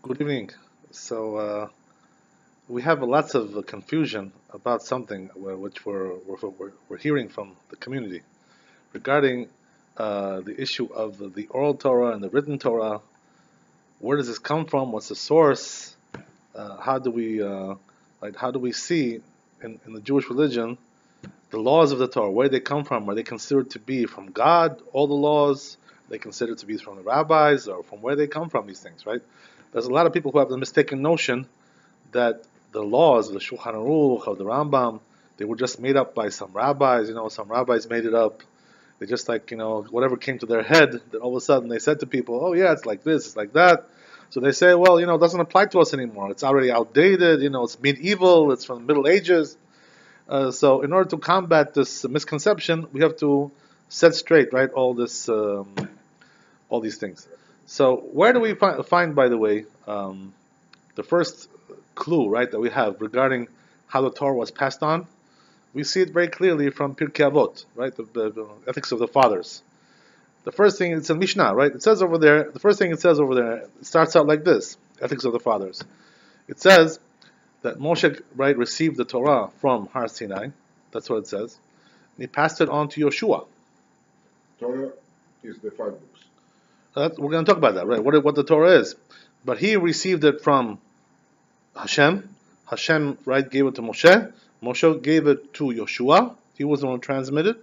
Good evening. So we have lots of confusion about something which we're hearing from the community regarding the issue of the oral Torah and the written Torah. Where does this come from? What's the source? How do we how do we see in the Jewish religion the laws of the Torah? Where they come from? Are they considered to be from God? All the laws? Are they considered to be from the rabbis, or from where they come from? These things, right? There's a lot of people who have the mistaken notion that the laws of the Shulchan Aruch, of the Rambam, they were just made up by some rabbis. Some rabbis made it up. They just whatever came to their head. Then all of a sudden they said to people, "Oh yeah, it's like this, it's like that." So they say, "Well, it doesn't apply to us anymore. It's already outdated. It's medieval. It's from the Middle Ages." So in order to combat this misconception, we have to set straight, right, all these things. So where do we find by the way, the first clue, right, that we have regarding how the Torah was passed on? We see it very clearly from Pirkei Avot, right, the ethics of the fathers. The first thing, it's in Mishnah, right? It says over there, the first thing it says over there, it starts out like this: ethics of the fathers. It says that Moshe, right, received the Torah from Har Sinai. That's what it says. And he passed it on to Yoshua. Torah is the five books. We're going to talk about that, right? What the Torah is. But he received it from Hashem. Hashem, right, gave it to Moshe. Moshe gave it to Yoshua. He was the one who transmitted.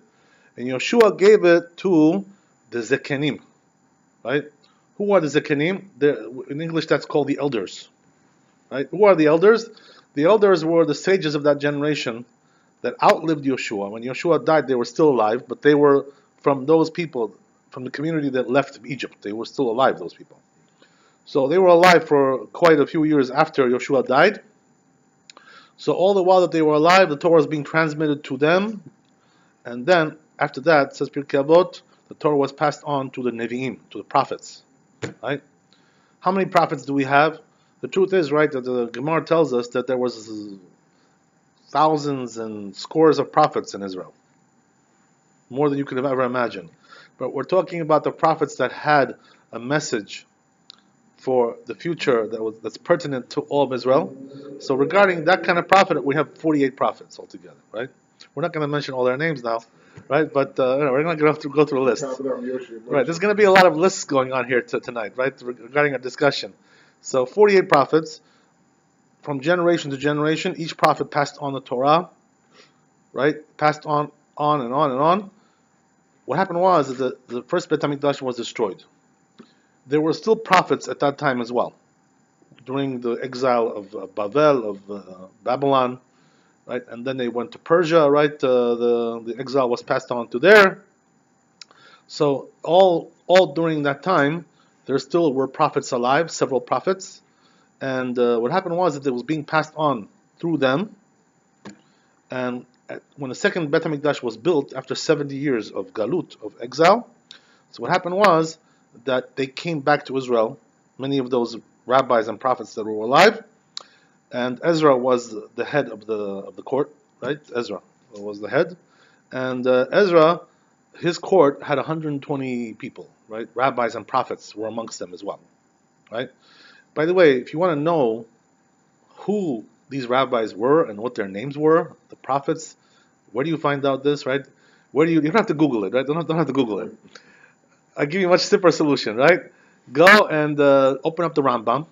And Yoshua gave it to the Zekenim, right? Who are the Zekenim? In English, that's called the elders, right? Who are the elders? The elders were the sages of that generation that outlived Yoshua. When Yoshua died, they were still alive, but they were from those people, from the community that left Egypt. They were still alive, those people. So they were alive for quite a few years after Yoshua died. So all the while that they were alive, the Torah was being transmitted to them. And then, after that, says Pirkei Avot, the Torah was passed on to the Nevi'im, to the prophets. Right? How many prophets do we have? The truth is, right, that the Gemara tells us that there was thousands and scores of prophets in Israel. More than you could have ever imagined. But we're talking about the prophets that had a message for the future that's pertinent to all of Israel. So regarding that kind of prophet, we have 48 prophets altogether, right? We're not going to mention all their names now, right? But we're going to go through a list. Right, there's going to be a lot of lists going on here tonight, right, regarding our discussion. So 48 prophets, from generation to generation, each prophet passed on the Torah, right? Passed on and on and on. What happened was that the first Beit HaMikdash was destroyed. There were still prophets at that time as well, during the exile of Babel, of Babylon, right? And then they went to Persia, right? The exile was passed on to there. So all during that time, there still were prophets alive, several prophets. And what happened was that it was being passed on through them. And when the second Beit HaMikdash was built, after 70 years of galut, of exile, so what happened was that they came back to Israel, many of those rabbis and prophets that were alive, and Ezra was the head of the court, right? Ezra was the head, and Ezra, his court had 120 people, right? Rabbis and prophets were amongst them as well, right? By the way, if you want to know who these rabbis were and what their names were, the prophets, where do you find out this, right? You don't have to Google it, right? Don't have to Google it. I'll give you a much simpler solution, right? Go and open up the Rambam.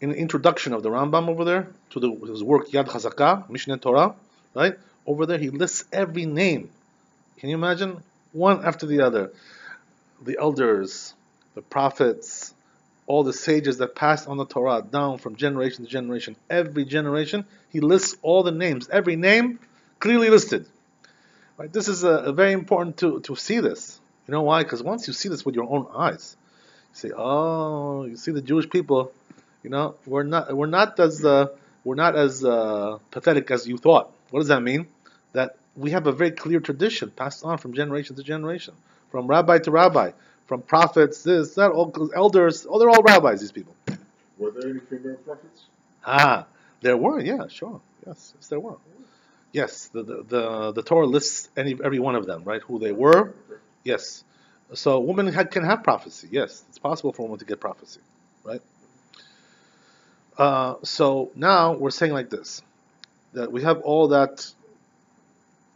In the introduction of the Rambam over there, to his work Yad Chazakah, Mishneh Torah, right? Over there he lists every name. Can you imagine? One after the other. The elders, the prophets, all the sages that passed on the Torah down from generation to generation. Every generation, he lists all the names. Every name clearly listed. Right? This is very important to see this. You know why? Because once you see this with your own eyes, you say, "Oh, you see the Jewish people. We're not as pathetic as you thought." What does that mean? That we have a very clear tradition passed on from generation to generation, from rabbi to rabbi, from prophets, this, that, all elders. Oh, they're all rabbis. These people. Were there any female prophets? There were. Yeah, sure. Yes, there were. Yes, the Torah lists every one of them, right? Who they were. Yes. So women can have prophecy. Yes, it's possible for a woman to get prophecy, right? So now we're saying like this, that we have all that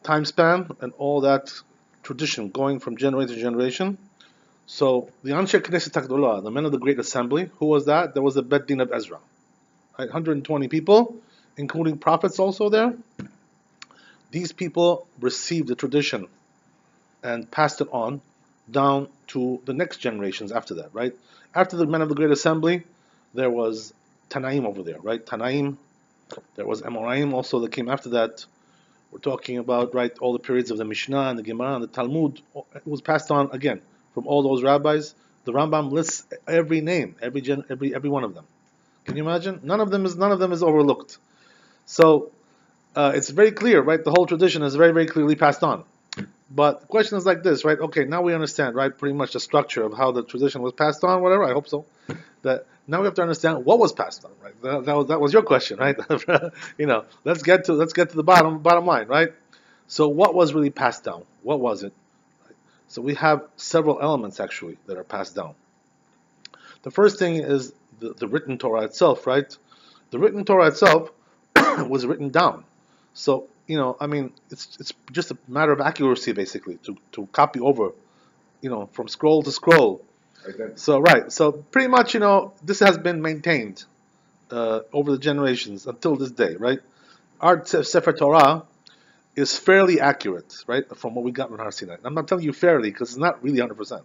time span and all that tradition going from generation to generation. So the Anshe Knesset Takdolah, the men of the Great Assembly, who was that? There was the Bet Din of Ezra. Right? 120 people, including prophets also there. These people received the tradition and passed it on down to the next generations after that, right? After the men of the Great Assembly, there was Tanaim over there, right? Tanaim. There was Amoraim also that came after that. We're talking about, right, all the periods of the Mishnah and the Gemara and the Talmud. It was passed on again from all those rabbis. The Rambam lists every name, every one of them. Can you imagine? None of them is overlooked. So it's very clear, right? The whole tradition is very, very clearly passed on. But the question is like this, right? Okay, now we understand, right, pretty much the structure of how the tradition was passed on, whatever, I hope so. That now we have to understand what was passed on, right? That was your question, right? Let's get to the bottom line, right? So what was really passed down? What was it? So we have several elements actually that are passed down. The first thing is the written Torah itself, right? The written Torah itself was written down. So it's just a matter of accuracy, basically, to copy over, from scroll to scroll. Identity. So right, so pretty much, this has been maintained over the generations until this day, right? Our Sefer Torah is fairly accurate, right, from what we got in Har Sinai. I'm not telling you fairly because it's not really 100%.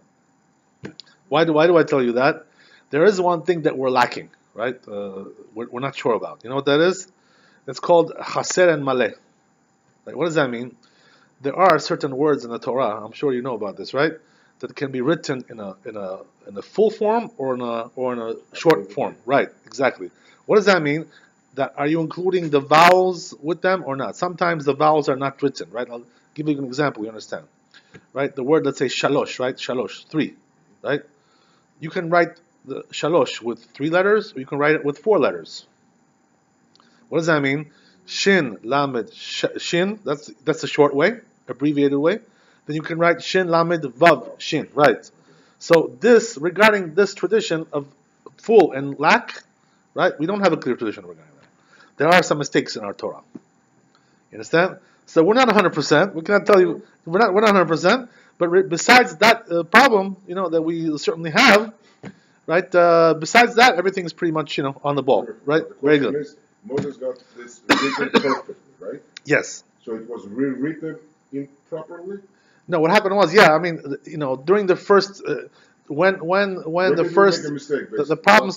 Why do I tell you that? There is one thing that we're lacking, right? We're not sure about. You know what that is? It's called chaser and maleh. Like, what does that mean? There are certain words in the Torah. I'm sure you know about this, right? That can be written in a full form or in a short form. Right? Exactly. What does that mean? That are you including the vowels with them or not? Sometimes the vowels are not written. Right? I'll give you an example. You understand? Right? The word, let's say shalosh. Right? Shalosh, 3. Right? You can write the shalosh with 3 letters, or you can write it with 4 letters. What does that mean? Shin, lamed, shin. That's the short way, abbreviated way. Then you can write shin, lamed, vav, shin. Right. So regarding this tradition of full and lack, right? We don't have a clear tradition regarding that. There are some mistakes in our Torah. You understand? So we're not 100%. We cannot tell you we're not 100%. But besides that problem, that we certainly have, right? Besides that, everything is pretty much on the ball, right? Very good. Moses got this written perfectly, right? Yes. So it was rewritten improperly? No, what happened was, during the first, when the first, make a mistake, the problem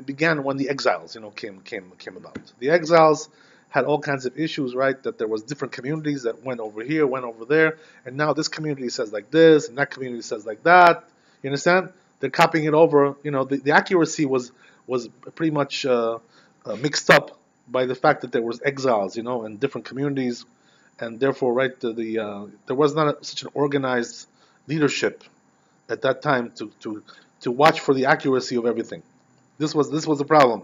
began when the exiles, came about. The exiles had all kinds of issues, right? That there was different communities that went over here, went over there, and now this community says like this, and that community says like that. You understand? They're copying it over. The accuracy was pretty much mixed up by the fact that there was exiles, in different communities, and therefore, right, there was not such an organized leadership at that time to watch for the accuracy of everything. This was the problem.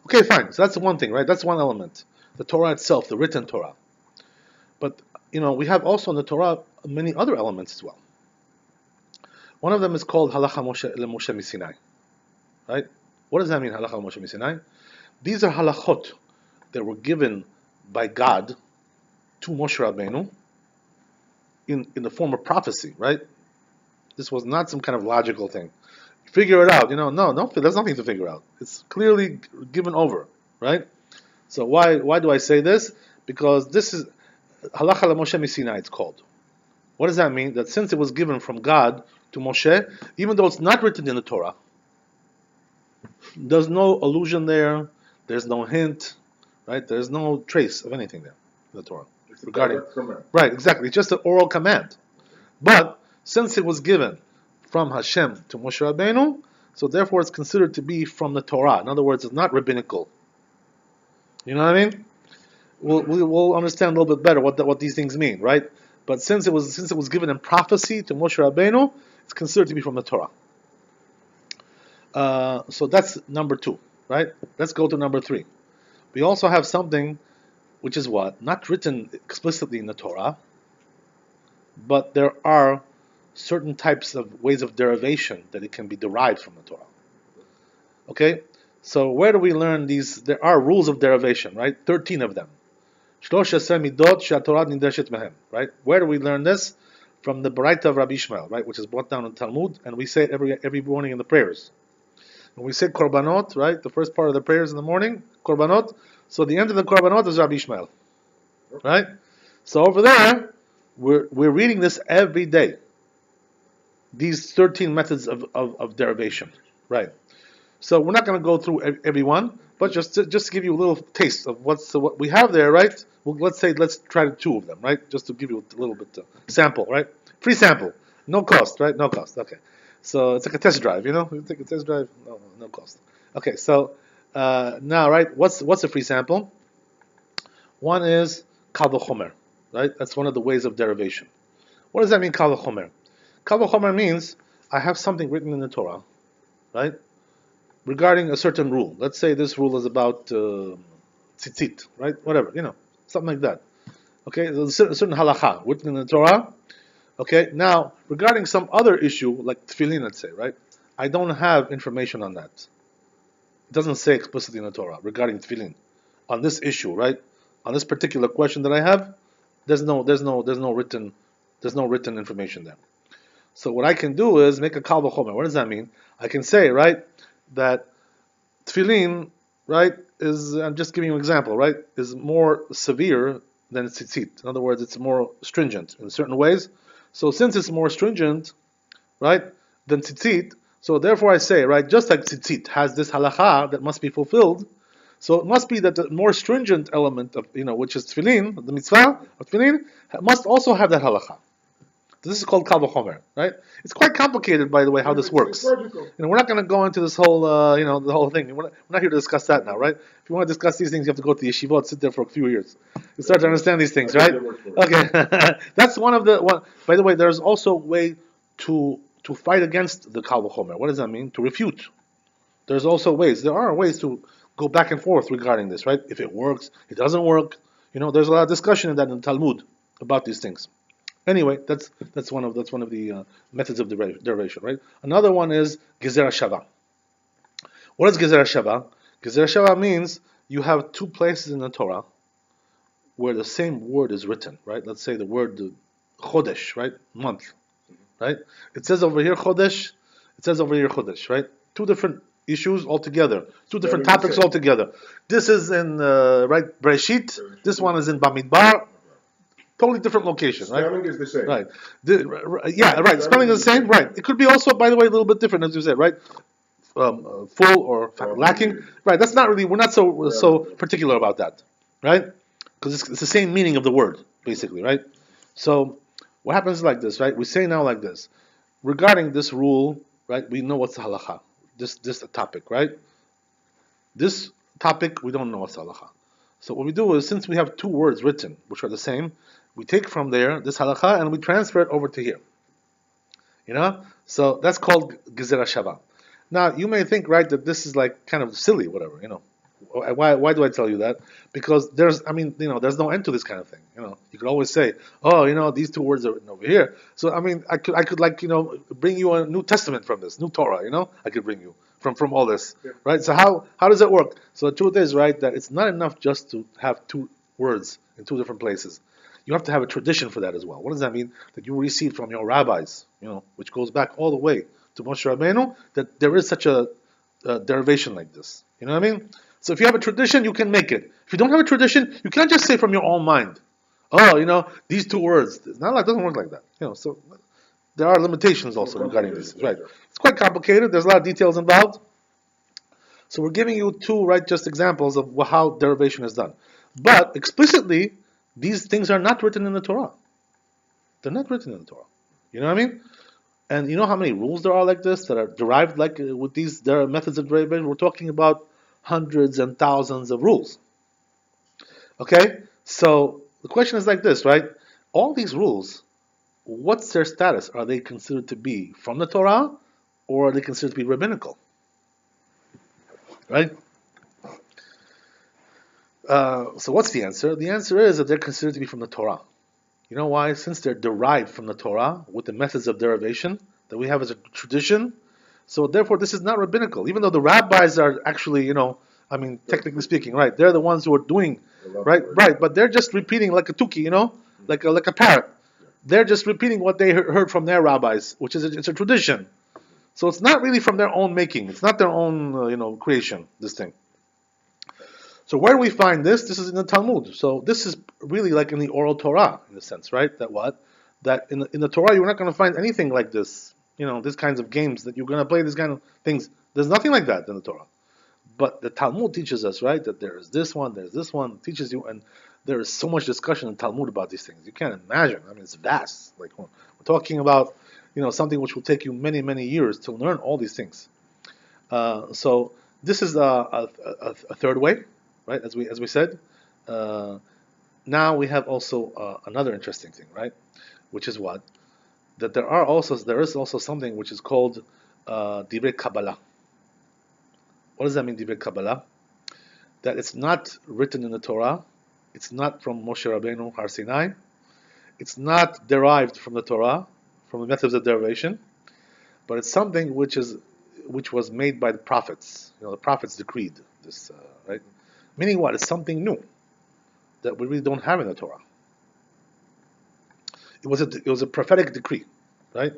Okay, fine. So that's one thing, right? That's one element. The Torah itself, the written Torah. But we have also in the Torah many other elements as well. One of them is called Halacha Moshe Misinai. Right? What does that mean, Halacha Moshe Misinai? These are halachot that were given by God to Moshe Rabbeinu in the form of prophecy, right? This was not some kind of logical thing. Figure it out, no, there's nothing to figure out. It's clearly given over, right? So why do I say this? Because this is Halacha Moshe Misinai, it's called. What does that mean? That since it was given from God to Moshe, even though it's not written in the Torah, there's no allusion there, there's no hint, right? There's no trace of anything there in the Torah. It's a direct command. Right, exactly. It's just an oral command. But since it was given from Hashem to Moshe Rabbeinu, so therefore it's considered to be from the Torah. In other words, it's not rabbinical. You know what I mean? We'll understand a little bit better what these things mean, right? But since it was given in prophecy to Moshe Rabbeinu, it's considered to be from the Torah. So that's number 2, right? Let's go to number 3. We also have something which is what? Not written explicitly in the Torah, but there are certain types of ways of derivation that it can be derived from the Torah. Okay? So where do we learn these? There are rules of derivation, right? 13 of them. Right? Where do we learn this? From the Baraita of Rabbi Ishmael, right? Which is brought down in Talmud, and we say it every morning in the prayers. When we say korbanot, right? The first part of the prayers in the morning, korbanot. So the end of the korbanot is Rabbi Ishmael, right? So over there, we're reading this every day. These 13 methods of derivation, right? So we're not going to go through every one, but just to give you a little taste of what we have there, right? Well, let's try two of them, right? Just to give you a little bit sample, right? Free sample, no cost, right? No cost. Okay, so it's like a test drive, You take a test drive, no cost. Okay, so now, right? What's a free sample? One is kal v'chomer, right? That's one of the ways of derivation. What does that mean, kal v'chomer? Kal v'chomer means I have something written in the Torah, right? Regarding a certain rule. Let's say this rule is about tzitzit, right? Whatever, something like that. Okay, there's a certain halacha written in the Torah. Okay, now regarding some other issue like tefillin, let's say, right? I don't have information on that. It doesn't say explicitly in the Torah regarding tefillin on this issue, right? On this particular question that I have, there's no written information there. So what I can do is make a kal v'chomer. What does that mean? I can say, right, that tefillin, right, is, I'm just giving you an example, right, is more severe than tzitzit. In other words, it's more stringent in certain ways. So since it's more stringent, right, than tzitzit, so therefore I say, right, just like tzitzit has this halacha that must be fulfilled, so it must be that the more stringent element of, which is tefillin, the mitzvah of tefillin, must also have that halacha. This is called kal v'chomer, right? It's quite complicated, by the way, how this works. We're not going to go into this whole, the whole thing. We're not here to discuss that now, right? If you want to discuss these things, you have to go to the yeshivot, sit there for a few years. You start to understand these things, right? Okay, that's one of the. By the way, there's also a way to fight against the kal v'chomer. What does that mean? To refute. There's also ways. There are ways to go back and forth regarding this, right? If it works, it doesn't work. There's a lot of discussion in that in Talmud about these things. Anyway, that's one of the methods of derivation, right? Another one is gezer shava. What is gezer shava? Gezer shava means you have two places in the Torah where the same word is written, right? Let's say the word chodesh, right? Month, right? It says over here chodesh. It says over here chodesh, right? Two different issues altogether. Two different topics altogether. This is in right Bereshit. This one is in Bamidbar. Totally different location, right? Spelling is the same. Right. Yeah, right. Spelling is the same, right. It could be also, by the way, a little bit different, as you said, right? Full or lacking. Right, that's not really, we're not so particular about that, right? Because it's the same meaning of the word, basically, right? So what happens is like this, right? We say now like this. Regarding this rule, right, we know what's the halacha. This topic, right? This topic, we don't know what's the halacha. So what we do is, since we have two words written, which are the same, we take from there this halakha and we transfer it over to here. So that's called gezer shava. Now you may think, right, that this is like kind of silly, whatever. Why do I tell you that? Because there's no end to this kind of thing. You could always say, oh, these two words are written over here. So I could bring you a New Testament from this, New Torah. I could bring you from all this, right? So how does it work? So the truth is, right, that it's not enough just to have two words in two different places. You have to have a tradition for that as well. What does that mean? That you received from your rabbis, which goes back all the way to Moshe Rabbeinu, that there is such a derivation like this. You know what I mean? So if you have a tradition, you can make it. If you don't have a tradition, you can't just say from your own mind, these two words. It doesn't work like that. So there are limitations also regarding this, right? It's quite complicated. There's a lot of details involved. So we're giving you two, right, just examples of how derivation is done. But explicitly, these things are not written in the Torah. They're not written in the Torah. You know what I mean? And you know how many rules there are like this that are derived with these methods of derivation? We're talking about hundreds and thousands of rules. Okay? So the question is like this, right? All these rules, what's their status? Are they considered to be from the Torah, or are they considered to be rabbinical? Right? So what's the answer? The answer is that they're considered to be from the Torah. You know why? Since they're derived from the Torah with the methods of derivation that we have as a tradition, So therefore, this is not rabbinical, even though the rabbis are actually, technically speaking, right? They're the ones who are doing, right. But they're just repeating like a tuki, like a parrot. They're just repeating what they heard from their rabbis, which is it's a tradition. So it's not really from their own making. It's not their own, creation. This thing. So where do we find this? This is in the Talmud. So this is really like in the oral Torah, in a sense, right? That in the Torah you're not going to find anything like this. These kinds of games that you're going to play, these kind of things. There's nothing like that in the Torah. But the Talmud teaches us, right, that there's this one, teaches you, and there is so much discussion in Talmud about these things. You can't imagine. I mean, it's vast. Like we're talking about, something which will take you many, many years to learn all these things. So this is a third way, right? As we said. Now we have also another interesting thing, right? Which is what? That there is also something which is called Divrei Kabbalah. What does that mean, Divrei Kabbalah? That it's not written in the Torah, it's not from Moshe Rabbeinu Har Sinai, it's not derived from the Torah, from the methods of derivation, but it's something which was made by the prophets. The prophets decreed this, right? Meaning what? It's something new that we really don't have in the Torah. It was a prophetic decree, right?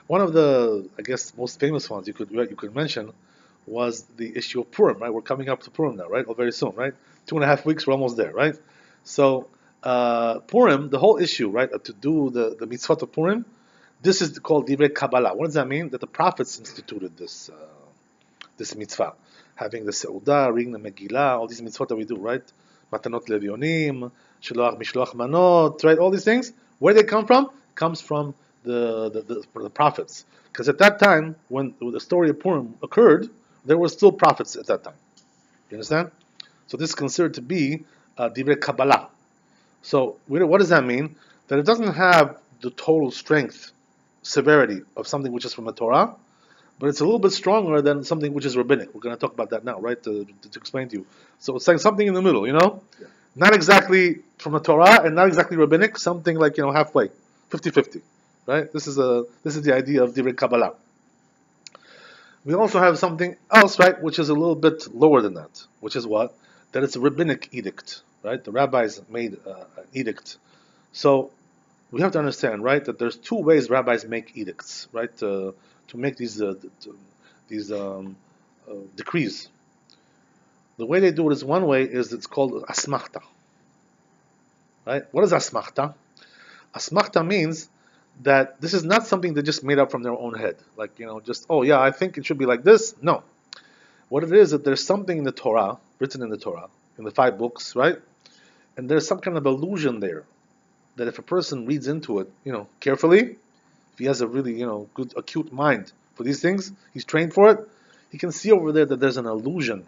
One of the, I guess, most famous ones you could mention was the issue of Purim, right? We're coming up to Purim now, right? Very soon, right? 2.5 weeks, we're almost there, right? So Purim, the whole issue, right, to do the mitzvot of Purim, this is called Divrei Kabbalah. What does that mean? That the prophets instituted this mitzvah, having the Seudah, reading the Megillah, all these mitzvot that we do, right? Matanot Levionim, Mishloach Manot, right? All these things, where they come from? Comes from the prophets. Because at that time, when the story of Purim occurred, there were still prophets at that time. You understand? So this is considered to be Divrei Kabbalah. So what does that mean? That it doesn't have the total strength, severity of something which is from the Torah, but it's a little bit stronger than something which is rabbinic. We're going to talk about that now, right? To explain to you. So it's like something in the middle, Yeah. Not exactly from the Torah and not exactly rabbinic, something like, halfway, 50-50, right? This is the idea of Divrei Kabbalah. We also have something else, right, which is a little bit lower than that, which is what? That it's a rabbinic edict, right? The rabbis made an edict. So we have to understand, right, that there's two ways rabbis make edicts, right, to make these decrees. The way they do it is one way is it's called asmachta, right? What is asmachta? Asmachta means that this is not something they just made up from their own head. Like, just, oh yeah, I think it should be like this. No. What it is that there's something in the Torah, written in the Torah, in the 5 books, right? And there's some kind of allusion there that if a person reads into it, carefully, if he has a really, good, acute mind for these things, he's trained for it, he can see over there that there's an allusion.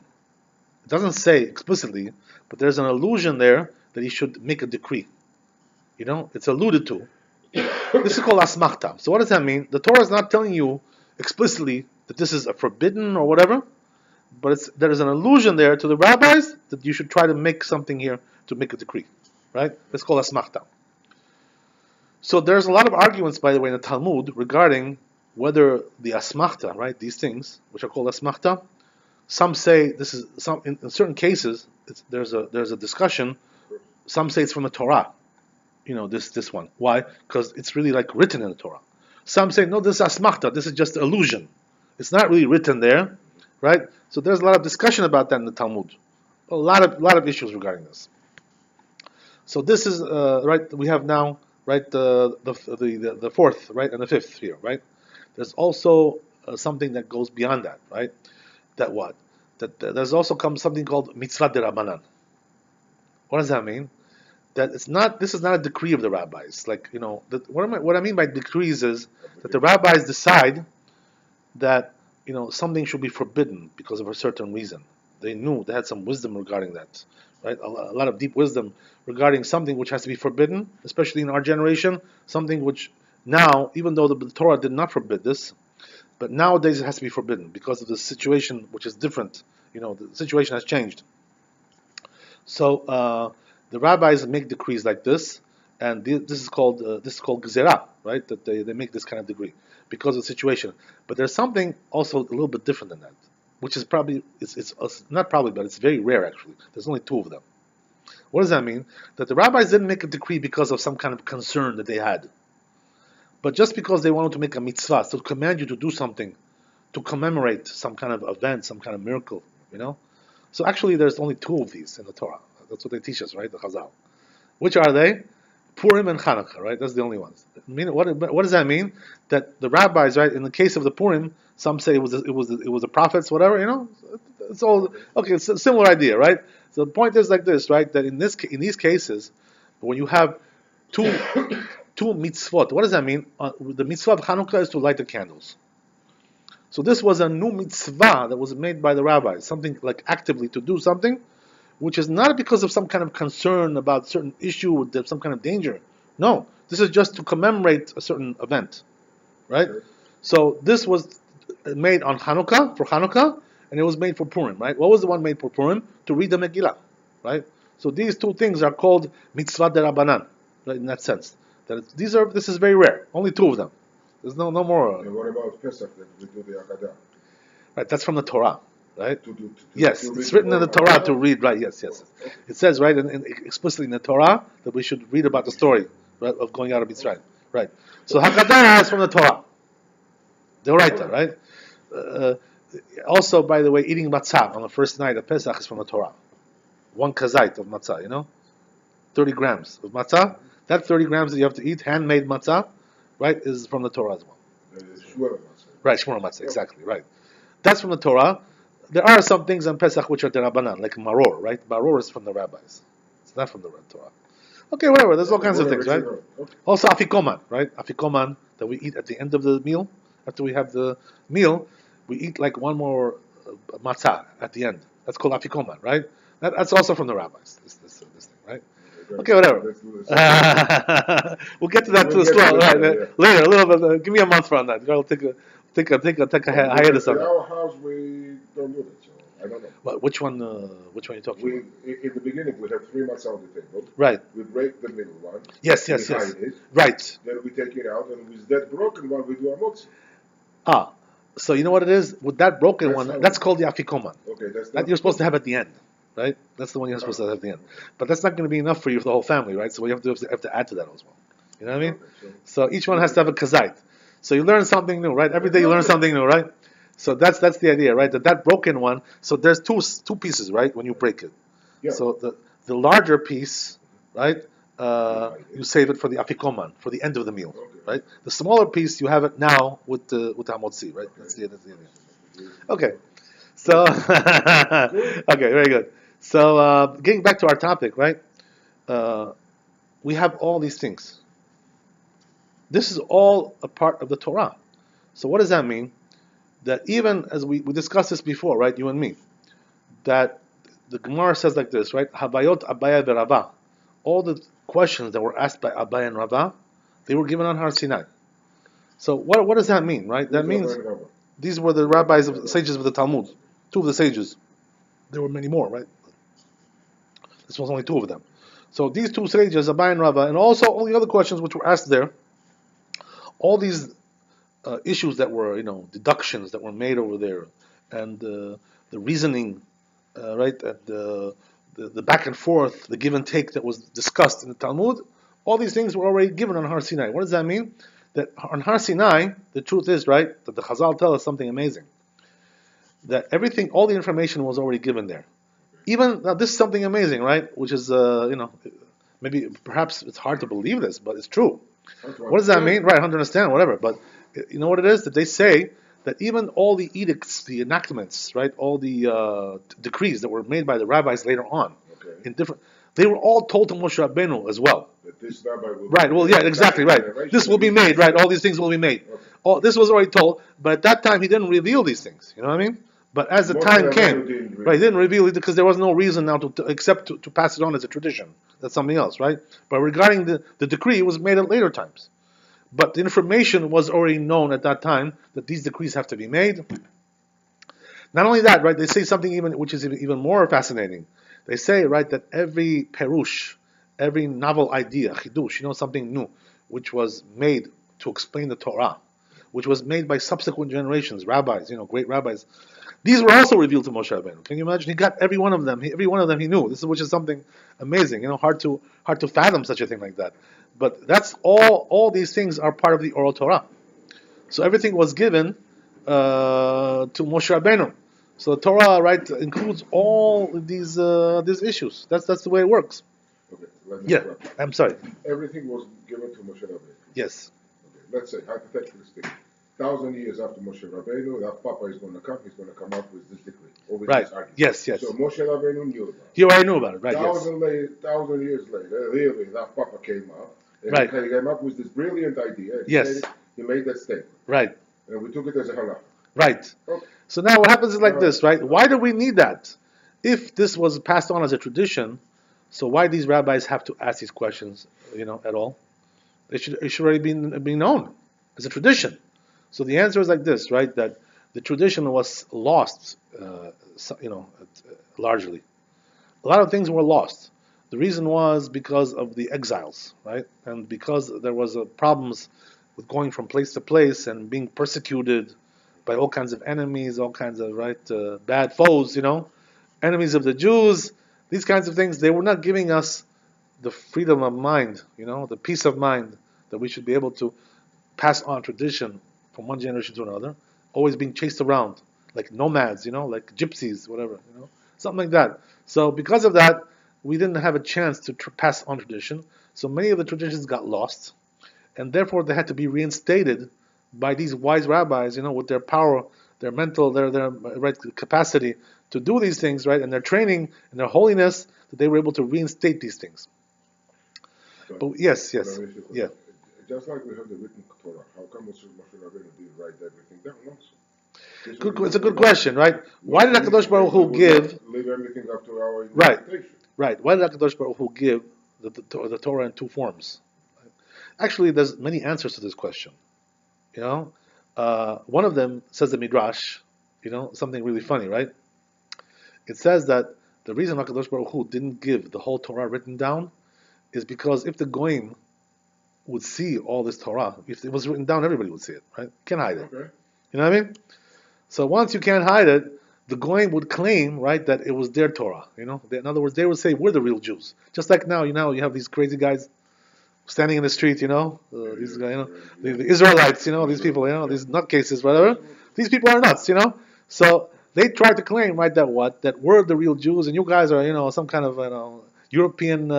It doesn't say explicitly, but there's an allusion there that he should make a decree. It's alluded to. This is called asmachta. So what does that mean? The Torah is not telling you explicitly that this is a forbidden or whatever, but there is an allusion there to the rabbis that you should try to make something here to make a decree, right? That's called asmachta. So there's a lot of arguments, by the way, in the Talmud regarding whether the asmachta, right, these things which are called asmachta, some say this is in certain cases there's a discussion. Some say it's from the Torah. This one. Why? Because it's really like written in the Torah. Some say, no, this is asmachta, this is just allusion. It's not really written there, right? So there's a lot of discussion about that in the Talmud. A lot of issues regarding this. So this is, right, we have now, right, the fourth, right, and the fifth here, right? There's also something that goes beyond that, right? That what? That there's also comes something called mitzvah derabanan. What does that mean? That this is not a decree of the rabbis. Like, what I mean by decrees is that the rabbis decide that, something should be forbidden because of a certain reason. They had some wisdom regarding that, right? A lot of deep wisdom regarding something which has to be forbidden, especially in our generation, something which now, even though the Torah did not forbid this, but nowadays it has to be forbidden because of the situation which is different. The situation has changed. So, the rabbis make decrees like this, and this is called gezerah, right? That they make this kind of decree. because of the situation. But there's something also a little bit different than that, which is probably, it's not probably, but it's very rare actually. There's only two of them. What does that mean? That the rabbis didn't make a decree because of some kind of concern that they had, but just because they wanted to make a mitzvah, to command you to do something, to commemorate some kind of event, some kind of miracle, you know? So actually there's only two of these in the Torah. That's what they teach us, right? The Chazal. Which are they? Purim and Hanukkah, right? That's the only ones. What does that mean? That the rabbis, right? In the case of the Purim, some say it was the prophets, whatever. You know, it's all okay. It's a similar idea, right? So the point is like this, right? That in these cases, when you have two mitzvot, what does that mean? The mitzvah of Hanukkah is to light the candles. So this was a new mitzvah that was made by the rabbis, something like actively to do something, which is not because of some kind of concern about certain issue with some kind of danger. No, this is just to commemorate a certain event, right? Okay. So this was made on Hanukkah, for Hanukkah, and it was made for Purim, right? What was the one made for Purim? To read the Megillah, right? So these two things are called mitzvah derabanan, right? In that sense, this is very rare. Only two of them. There's no more. And what about Pesach that we do the Haggadah? Right, that's from the Torah. Right? Yes, to it's read written in the Torah to read. Right? Yes. Okay. It says right explicitly in the Torah that we should read about the story, right, of going out of Mitzrayim. Right. So Haggadah is from the Torah. The Oraita, right? Also, by the way, eating matzah on the first night of Pesach is from the Torah. 1 kazait of matzah, 30 grams of matzah. That 30 grams that you have to eat, handmade matzah, right, is from the Torah as well. Right, shmura matzah, exactly, right. That's from the Torah. There are some things on Pesach which are derabanan, like maror, right? Maror is from the rabbis. It's not from the Torah. Okay, whatever. There's all kinds of things, right? Okay. Also afikoman, right? Afikoman that we eat at the end of the meal. After we have the meal, we eat like one more matzah at the end. That's called afikoman, right? That's also from the rabbis. This thing, right? Okay, whatever. We'll get to that too as well. Right, later, a little bit. Give me a month on that. I'll take a hiatus on In that. our house, we don't do that, so I don't know. Well, which one are you talking about? In the beginning, we have 3 matzah on the table. Right. We break the middle one. Yes. We hide it. Right. Then we take it out, and with that broken one, we do a motzi. So you know what it is? With that broken one, that's called the afikoman. Okay, That you're supposed to have at the end, right? That's the one you're supposed to have at the end. But that's not going to be enough for you for the whole family, right? So you have to add to that as well. You know what I mean? Okay, So each one has to have a kazait. So you learn something new, right? Every day you learn something new, right? So that's the idea, right? That broken one. So there's two pieces, right? When you break it. Yeah. So the larger piece, right? You save it for the afikoman, for the end of the meal, Okay. right? The smaller piece you have it now with the hamotzi, right? That's the idea. Okay. So okay, very good. So getting back to our topic, right? We have all these things. This is all a part of the Torah. So what does that mean? That even as we discussed this before, right? You and me, that the Gemara says like this, right? Habayot Abaya v'Rava. All the questions that were asked by Abaya and Rava, they were given on Har Sinai. So what does that mean, right? That means these were the rabbis, sages of the Talmud, 2 of the sages. There were many more, right? This was only 2 of them. So these 2 sages, Abaya and Rava, and also all the other questions which were asked there, all these issues that were, deductions that were made over there, and the reasoning, right, and the back and forth, the give and take that was discussed in the Talmud, all these things were already given on Har Sinai. What does that mean? That on Har Sinai, the truth is, right, that the Chazal tell us something amazing. That everything, all the information was already given there. Even, now this is something amazing, right, which is, maybe, perhaps it's hard to believe this, but it's true. What does that mean? Right, I don't understand, whatever, but you know what it is? That they say that even all the edicts, the enactments, right, all the decrees that were made by the rabbis later on, in different, they were all told to Moshe Rabbeinu as well. Right, well, yeah, exactly, right. This will be made, right, all these things will be made. All, this was already told, but at that time he didn't reveal these things, you know what I mean? But as the time came, right, he didn't reveal it because there was no reason now except to pass it on as a tradition. That's something else, right? But regarding the decree, it was made at later times. But the information was already known at that time that these decrees have to be made. Not only that, right, they say something which is even more fascinating. They say, right, that every perush, every novel idea, chidush, something new, which was made to explain the Torah, which was made by subsequent generations, rabbis, great rabbis. These were also revealed to Moshe Rabbeinu. Can you imagine? He got every one of them. Every one of them he knew. Which is something amazing. Hard to fathom such a thing like that. But that's all. All these things are part of the oral Torah. So everything was given to Moshe Rabbeinu. So the Torah, right, includes all these issues. That's the way it works. Okay, let me Yeah, interrupt. I'm sorry. Everything was given to Moshe Rabbeinu. Yes. Okay, let's say, hypothetically speaking, 1,000 years after Moshe Rabbeinu, that Papa is going to come, he's going to come up with this decree, or with Right. this argument. Yes. So Moshe Rabbeinu knew about it. You already knew about it, right? Yes. 1,000 years later, really, that Papa came up, and Right. he came up with this brilliant idea. Yes. He made that statement. Right. And we took it as a halakha. Right. Okay. So now what happens is like this, right? Why do we need that? If this was passed on as a tradition, so why these rabbis have to ask these questions, at all? It should already be known as a tradition. So the answer is like this, right? That the tradition was lost, largely. A lot of things were lost. The reason was because of the exiles, right? And because there was problems with going from place to place and being persecuted by all kinds of enemies, all kinds of bad foes, enemies of the Jews, these kinds of things. They were not giving us the freedom of mind, the peace of mind that we should be able to pass on tradition from one generation to another, always being chased around like nomads, like gypsies, whatever, something like that. So because of that, we didn't have a chance to pass on tradition. So many of the traditions got lost, and therefore they had to be reinstated by these wise rabbis, with their power, their mental, their right capacity to do these things, right, and their training and their holiness, that they were able to reinstate these things. But yes, yeah. Just like we have the written Torah, how come Moshe Rabbeinu didn't write everything down also? It's a good question, right? Why did HaKadosh Baruch Hu give? Leave everything up to our interpretation. Right. Why did HaKadosh Baruch Hu give the Torah in two forms? Actually, there's many answers to this question. One of them says the Midrash, something really funny, right? It says that the reason HaKadosh Baruch Hu didn't give the whole Torah written down is because if the Goyim would see all this Torah, if it was written down, everybody would see it, right? Can't hide it. Okay. You know what I mean? So once you can't hide it, the Goyim would claim, right, that it was their Torah. In other words, they would say, we're the real Jews. Just like now, you have these crazy guys standing in the street, these guys, the Israelites, these people, these nutcases, whatever. These people are nuts, So they try to claim, right, that we're the real Jews, and you guys are, some kind of, European,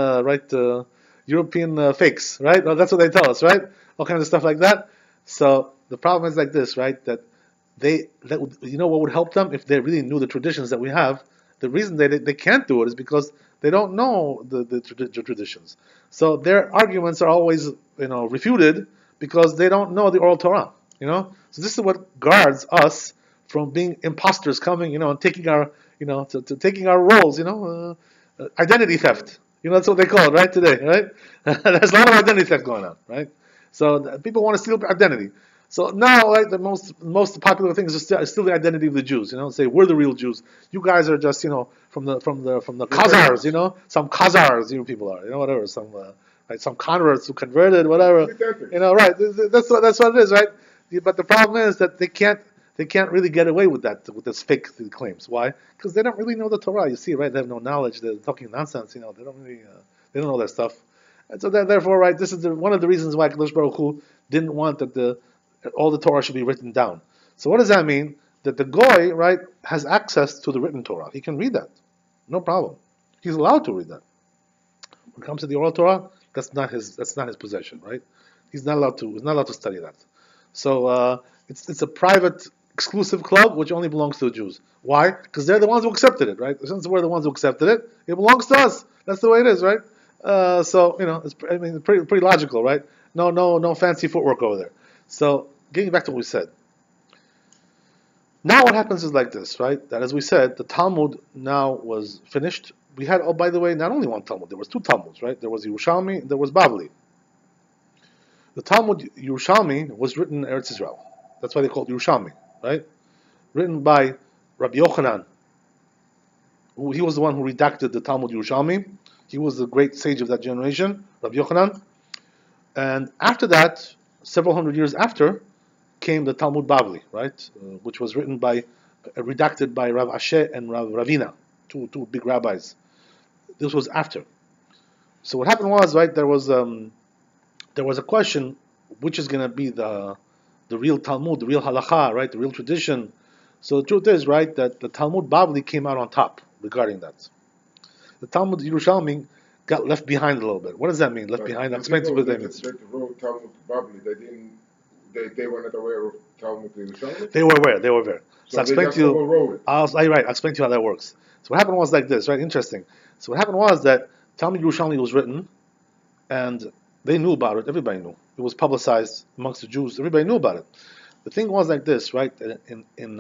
European fakes, right? Well, that's what they tell us, right? All kinds of stuff like that. So the problem is like this, right? That what would help them if they really knew the traditions that we have. The reason they can't do it is because they don't know the traditions. So their arguments are always, refuted because they don't know the oral Torah, So this is what guards us from being imposters coming, and taking our, taking our roles, identity theft. That's what they call it, right, today, right? There's a lot of identity theft going on, right? So people want to steal identity. So now, right, the most popular thing is still the identity of the Jews. Say we're the real Jews. You guys are just, from the Khazars, some Khazars, you people are, whatever, some converts who converted, whatever, right? That's what it is, right? But the problem is that they can't really get away with that, with those fake claims. Why? Because they don't really know the Torah. You see, right? They have no knowledge. They're talking nonsense. They don't really, they don't know that stuff. And so therefore, right, this is one of the reasons why Kadosh Baruch Hu didn't want that all the Torah should be written down. So what does that mean? That the Goy, right, has access to the written Torah. He can read that, no problem. He's allowed to read that. When it comes to the oral Torah, that's not his possession, right? He's not allowed to study that. So it's a private, exclusive club which only belongs to the Jews. Why? Because they're the ones who accepted it, right? Since we're the ones who accepted it, it belongs to us. That's the way it is, right? So it's pretty logical, right? No fancy footwork over there. So getting back to what we said. Now what happens is like this, right? That as we said, the Talmud now was finished. We had, by the way, not only one Talmud. There was two Talmuds, right? There was Yerushalmi and there was Bavli. The Talmud Yerushalmi was written in Eretz Israel. That's why they call it Yerushalmi, right? Written by Rabbi Yochanan. He was the one who redacted the Talmud Yerushalmi. He was the great sage of that generation, Rabbi Yochanan. And after that, several hundred years after, came the Talmud Bavli, right, which was written by, redacted by Rav Asher and Rav Ravina, two big rabbis. This was after. So what happened was, right, there was a question, which is going to be the real Talmud, the real halacha, right, the real tradition. So the truth is, right, that the Talmud Bavli came out on top regarding that. The Talmud Yerushalmi got left behind a little bit. What does that mean? Left behind? I'll explain to you what that means. That wrote Talmud Bavli, they were not aware of Talmud Yerushalmi? They were aware. So I'll explain to you. Wrote it. I'll explain to you how that works. So what happened was like this, right? Interesting. So what happened was that Talmud Yerushalmi was written, and they knew about it. Everybody knew. It was publicized amongst the Jews. Everybody knew about it. The thing was like this, right? In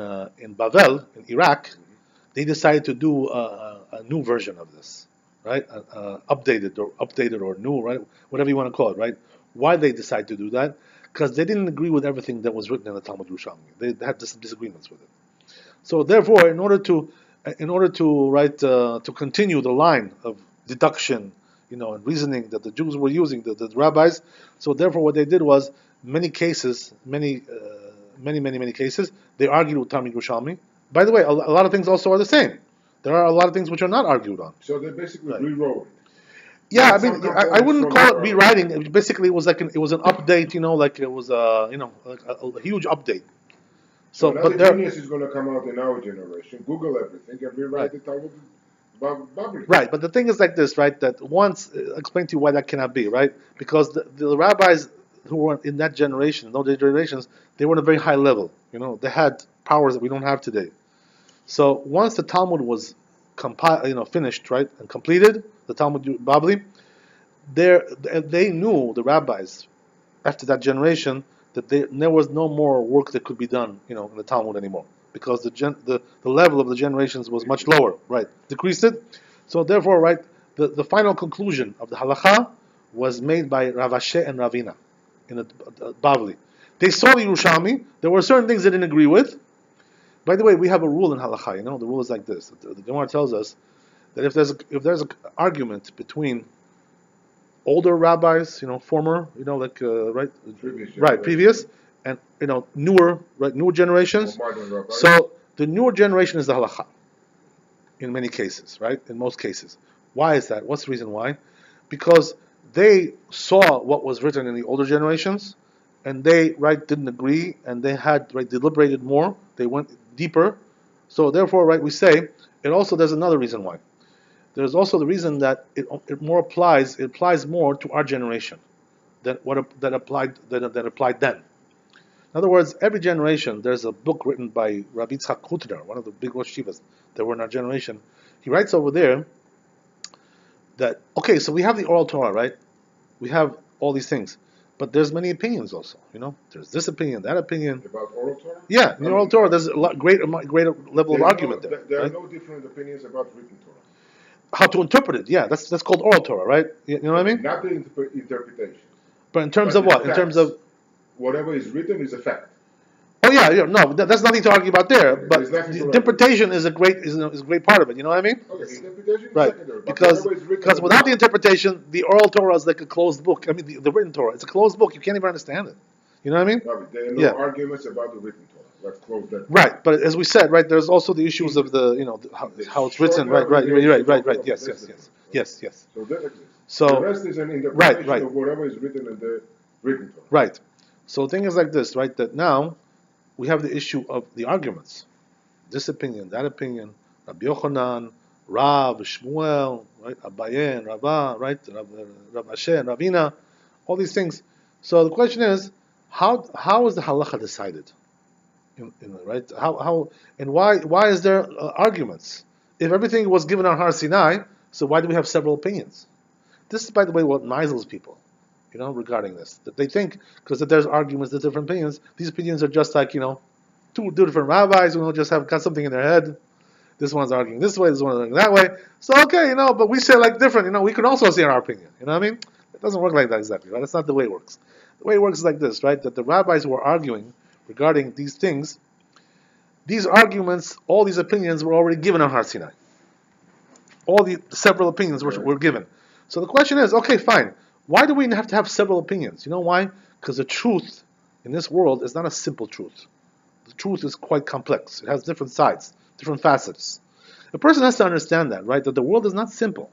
Bavel, in Iraq, they decided to do a new version of this, right? Updated or new, right? Whatever you want to call it, right? Why they decided to do that? Because they didn't agree with everything that was written in the Talmud Yerushalmi. They had disagreements with it. So therefore, in order to continue the line of deduction, and reasoning that the Jews were using, the rabbis. So therefore, what they did was many cases, many cases, they argued with Talmud Yerushalmi. By the way, a lot of things also are the same. There are a lot of things which are not argued on. So they basically rewrote it. Yeah, I mean, I wouldn't call it rewriting. Basically, it was like it was an update. Like it was like a huge update. So now the genius is going to come out in our generation. Google everything and rewrite the Talmud Bavli. Right, but the thing is like this, right? That once explain to you why that cannot be, right? Because the rabbis who were in that generation, those generations, they were on a very high level. They had powers that we don't have today. So once the Talmud was finished, right, and completed, the Talmud Bavli, they knew, the rabbis after that generation, that there was no more work that could be done, in the Talmud anymore, because the level of the generations was much lower, right, decreased it. So therefore, right, the final conclusion of the halacha was made by Rav Asher and Ravina in the Bavli. They saw the Yerushalmi. There were certain things they didn't agree with. By the way, we have a rule in halacha. The rule is like this. The Gemara tells us that if there's an argument between older rabbis, former, previous, and newer generations. So the newer generation is the halacha. In many cases, right? In most cases. Why is that? What's the reason why? Because they saw what was written in the older generations, and they didn't agree, and they had deliberated more. They went deeper. So therefore, we say it also. There's another reason why. There's also the reason that it more applies. It applies more to our generation than that applied then. In other words, every generation, there's a book written by Rabbi Yitzchak Hutner, one of the big Rosh Yeshivas that were in our generation. He writes over there that, okay, so we have the oral Torah, right? We have all these things, but there's many opinions also. There's this opinion, that opinion. About oral Torah? Yeah, in the oral Torah, there's a greater level of argument there. There are no different opinions about written Torah. How to interpret it? Yeah, that's called oral Torah, right? You know what I mean? Not the interpretation. But in terms of what? In terms of whatever is written is a fact. Oh yeah, no, that's nothing to argue about there. But the interpretation is a great part of it. You know what I mean? Okay, interpretation right? Is secondary, because without the interpretation, the oral Torah is like a closed book. I mean, the written Torah, it's a closed book. You can't even understand it. You know what I mean? Rabbi, there are no arguments about the written Torah. Let's close that. Right, but as we said, right, there's also the issues of how it's written. Right. Yes. So that exists. So the rest is an interpretation of whatever is written in the written Torah. Right. So the thing is like this, right? That now we have the issue of the arguments. This opinion, that opinion, Rabbi Yochanan, Rav, Shmuel, right? Abaye and Rava, right? Rav Asher and Ravina, all these things. So the question is, how is the halacha decided? Right? How and why is there arguments? If everything was given on Har Sinai, so why do we have several opinions? This is, by the way, what misles people, regarding this. That they think, because if there's arguments, there's different opinions, these opinions are just like, two different rabbis who just have got something in their head. This one's arguing this way, this one's arguing that way. So, okay, but we say like different, we can also say our opinion. You know what I mean? It doesn't work like that exactly, right? That's not the way it works. The way it works is like this, right? That the rabbis who are arguing regarding these things, these arguments, all these opinions were already given on Har Sinai. All the several opinions were given. So the question is, okay, fine. Why do we have to have several opinions? You know why? Because the truth in this world is not a simple truth. The truth is quite complex. It has different sides, different facets. A person has to understand that, right? That the world is not simple.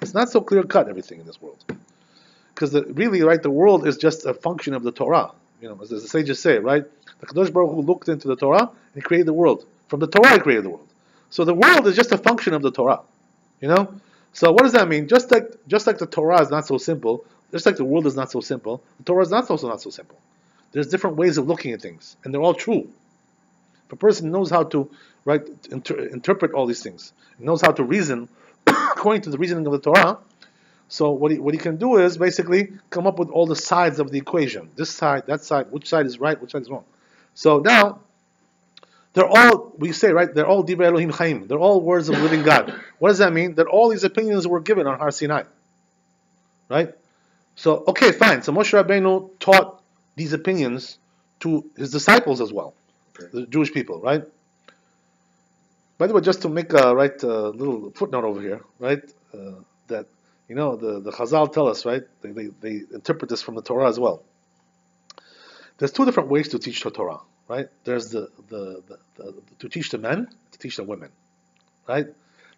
It's not so clear cut, everything in this world. Because really, right, the world is just a function of the Torah. As the sages say, right? The Kadosh Baruch Hu looked into the Torah and created the world. From the Torah, he created the world. So the world is just a function of the Torah. So what does that mean? Just like the Torah is not so simple, just like the world is not so simple, the Torah is not so simple. There's different ways of looking at things, and they're all true. If a person knows how to interpret all these things, knows how to reason according to the reasoning of the Torah, so what he can do is basically come up with all the sides of the equation. This side, that side, which side is right, which side is wrong. So now, they're all, we say, right, they're all Divrei Elohim Chaim. They're all words of the living God. What does that mean? That all these opinions were given on Har Sinai. Right? So, okay, fine. So Moshe Rabbeinu taught these opinions to his disciples as well, the Jewish people, right? By the way, just to make a little footnote over here, right? That the Chazal tell us, right? They interpret this from the Torah as well. There's two different ways to teach the Torah, right? There's the to teach the men, to teach the women, right?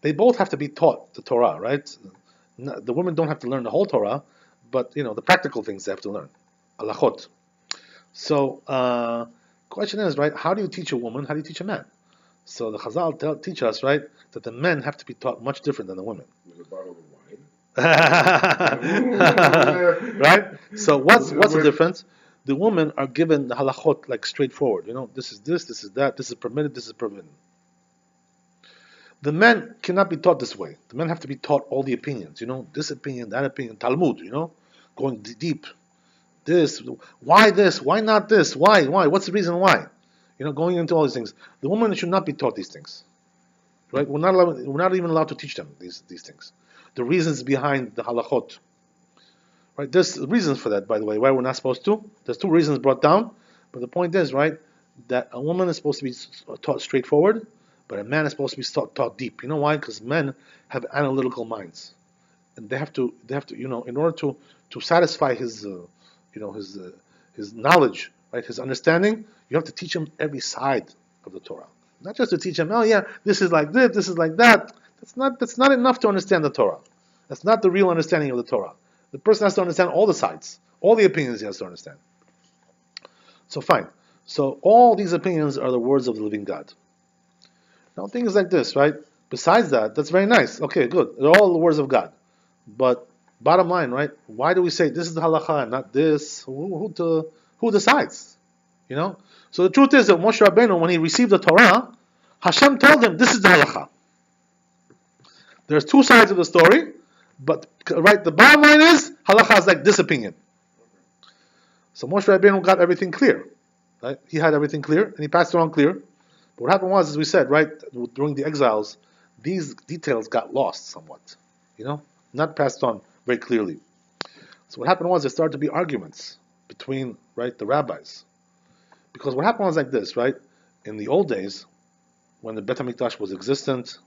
They both have to be taught the Torah, right? The women don't have to learn the whole Torah, but the practical things they have to learn, halachot. So, question is, right? How do you teach a woman? How do you teach a man? So the Chazal teach us, right, that the men have to be taught much different than the women. With a bottle of wine. Right? So what's the difference? The women are given the halachot like straightforward. This is this is that, this is permitted, this is forbidden. The men cannot be taught this way. The men have to be taught all the opinions. This opinion, that opinion, Talmud. Going deep. Why this? Why not this? Why? What's the reason why? Going into all these things. The woman should not be taught these things. Right? We're not even allowed to teach them these things. The reasons behind the halachot. Right? There's reasons for that, by the way, why we're not supposed to. There's two reasons brought down, but the point is, right, that a woman is supposed to be taught straightforward, but a man is supposed to be taught deep. You know why? Because men have analytical minds, and they have to, in order to satisfy his knowledge, right, his understanding, you have to teach him every side of the Torah, not just to teach him, oh yeah, this is like this is like that. That's not enough to understand the Torah. That's not the real understanding of the Torah. The person has to understand all the sides, all the opinions he has to understand. So fine. So all these opinions are the words of the living God. Now things like this, right? Besides that, that's very nice. Okay, good. They're all the words of God. But bottom line, right? Why do we say this is the halacha and not this? Who decides? So the truth is that Moshe Rabbeinu, when he received the Torah, Hashem told him this is the halacha. There's two sides of the story, but right, the bottom line is halacha is like this opinion. So Moshe Rabbeinu got everything clear, right? He had everything clear, and he passed it on clear. But what happened was, as we said, right, during the exiles, these details got lost somewhat, not passed on very clearly. So what happened was there started to be arguments between, right, the rabbis, because what happened was like this, right? In the old days, when the Bet HaMikdash was existent,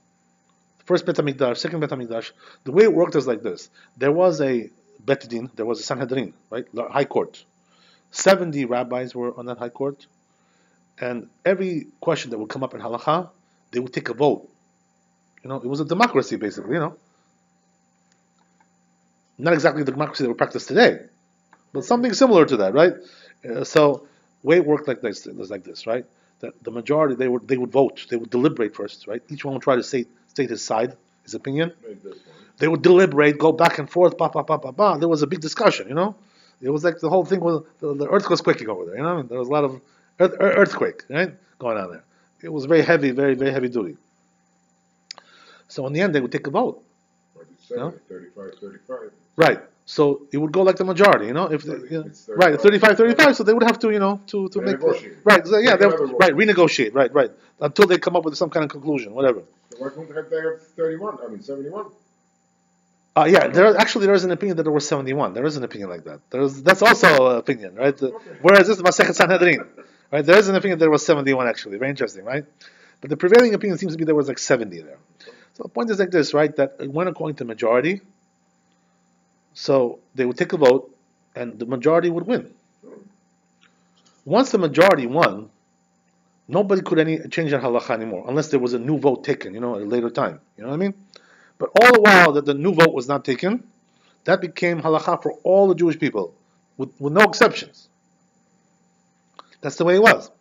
first Bet HaMikdash, second Bet HaMikdash, the way it worked is like this. There was a Bet Din, there was a Sanhedrin, right, high court. 70 rabbis were on that high court, and every question that would come up in halacha, they would take a vote. It was a democracy, basically, Not exactly the democracy that we practice today, but something similar to that, right? So, the way it worked like this, it was like this, right? That the majority, they would vote, they would deliberate first, right? Each one would try to state his side, his opinion. They would deliberate, go back and forth, There was a big discussion, It was like the whole thing was, the earth was quaking over there, There was a lot of earthquake, right, going on there. It was very heavy, very, very heavy duty. So in the end, they would take a vote. 35. Right. So it would go like the majority, If right, 35. So they would have to, to make right. So, yeah, they would, right. Renegotiate. Right. Until they come up with some kind of conclusion, whatever. So why couldn't they have 31? 71. Yeah, there is an opinion that there were 71. There is an opinion like that. That's also an opinion, right? Whereas this is Masechet Sanhedrin, right? There is an opinion that there was 71 actually. Very interesting, right? But the prevailing opinion seems to be there was like 70 there. So the point is like this, right? That it went according to majority. So they would take a vote, and the majority would win. Once the majority won, nobody could change that halacha anymore, unless there was a new vote taken, at a later time. You know what I mean? But all the while that the new vote was not taken, that became halacha for all the Jewish people, with no exceptions. That's the way it was.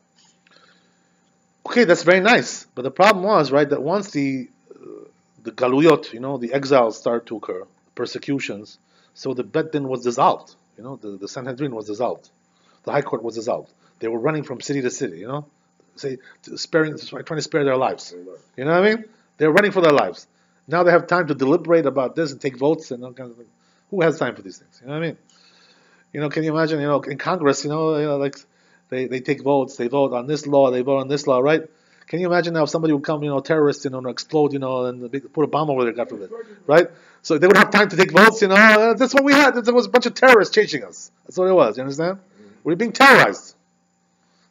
Okay, that's very nice. But the problem was, right, that once the galuyot, the exiles started to occur, persecutions, so the Bet Din was dissolved. The Sanhedrin was dissolved. The High Court was dissolved. They were running from city to city, trying to spare their lives. You know what I mean? They're running for their lives. Now they have time to deliberate about this and take votes and all kinds of things. Who has time for these things? You know what I mean? Can you imagine, in Congress, like they take votes, they vote on this law, they vote on this law, right? Can you imagine now if somebody would come, terrorists, and explode, and put a bomb over there, God forbid, right? So they would have time to take votes, that's what we had. There was a bunch of terrorists chasing us. That's what it was, you understand? We were being terrorized.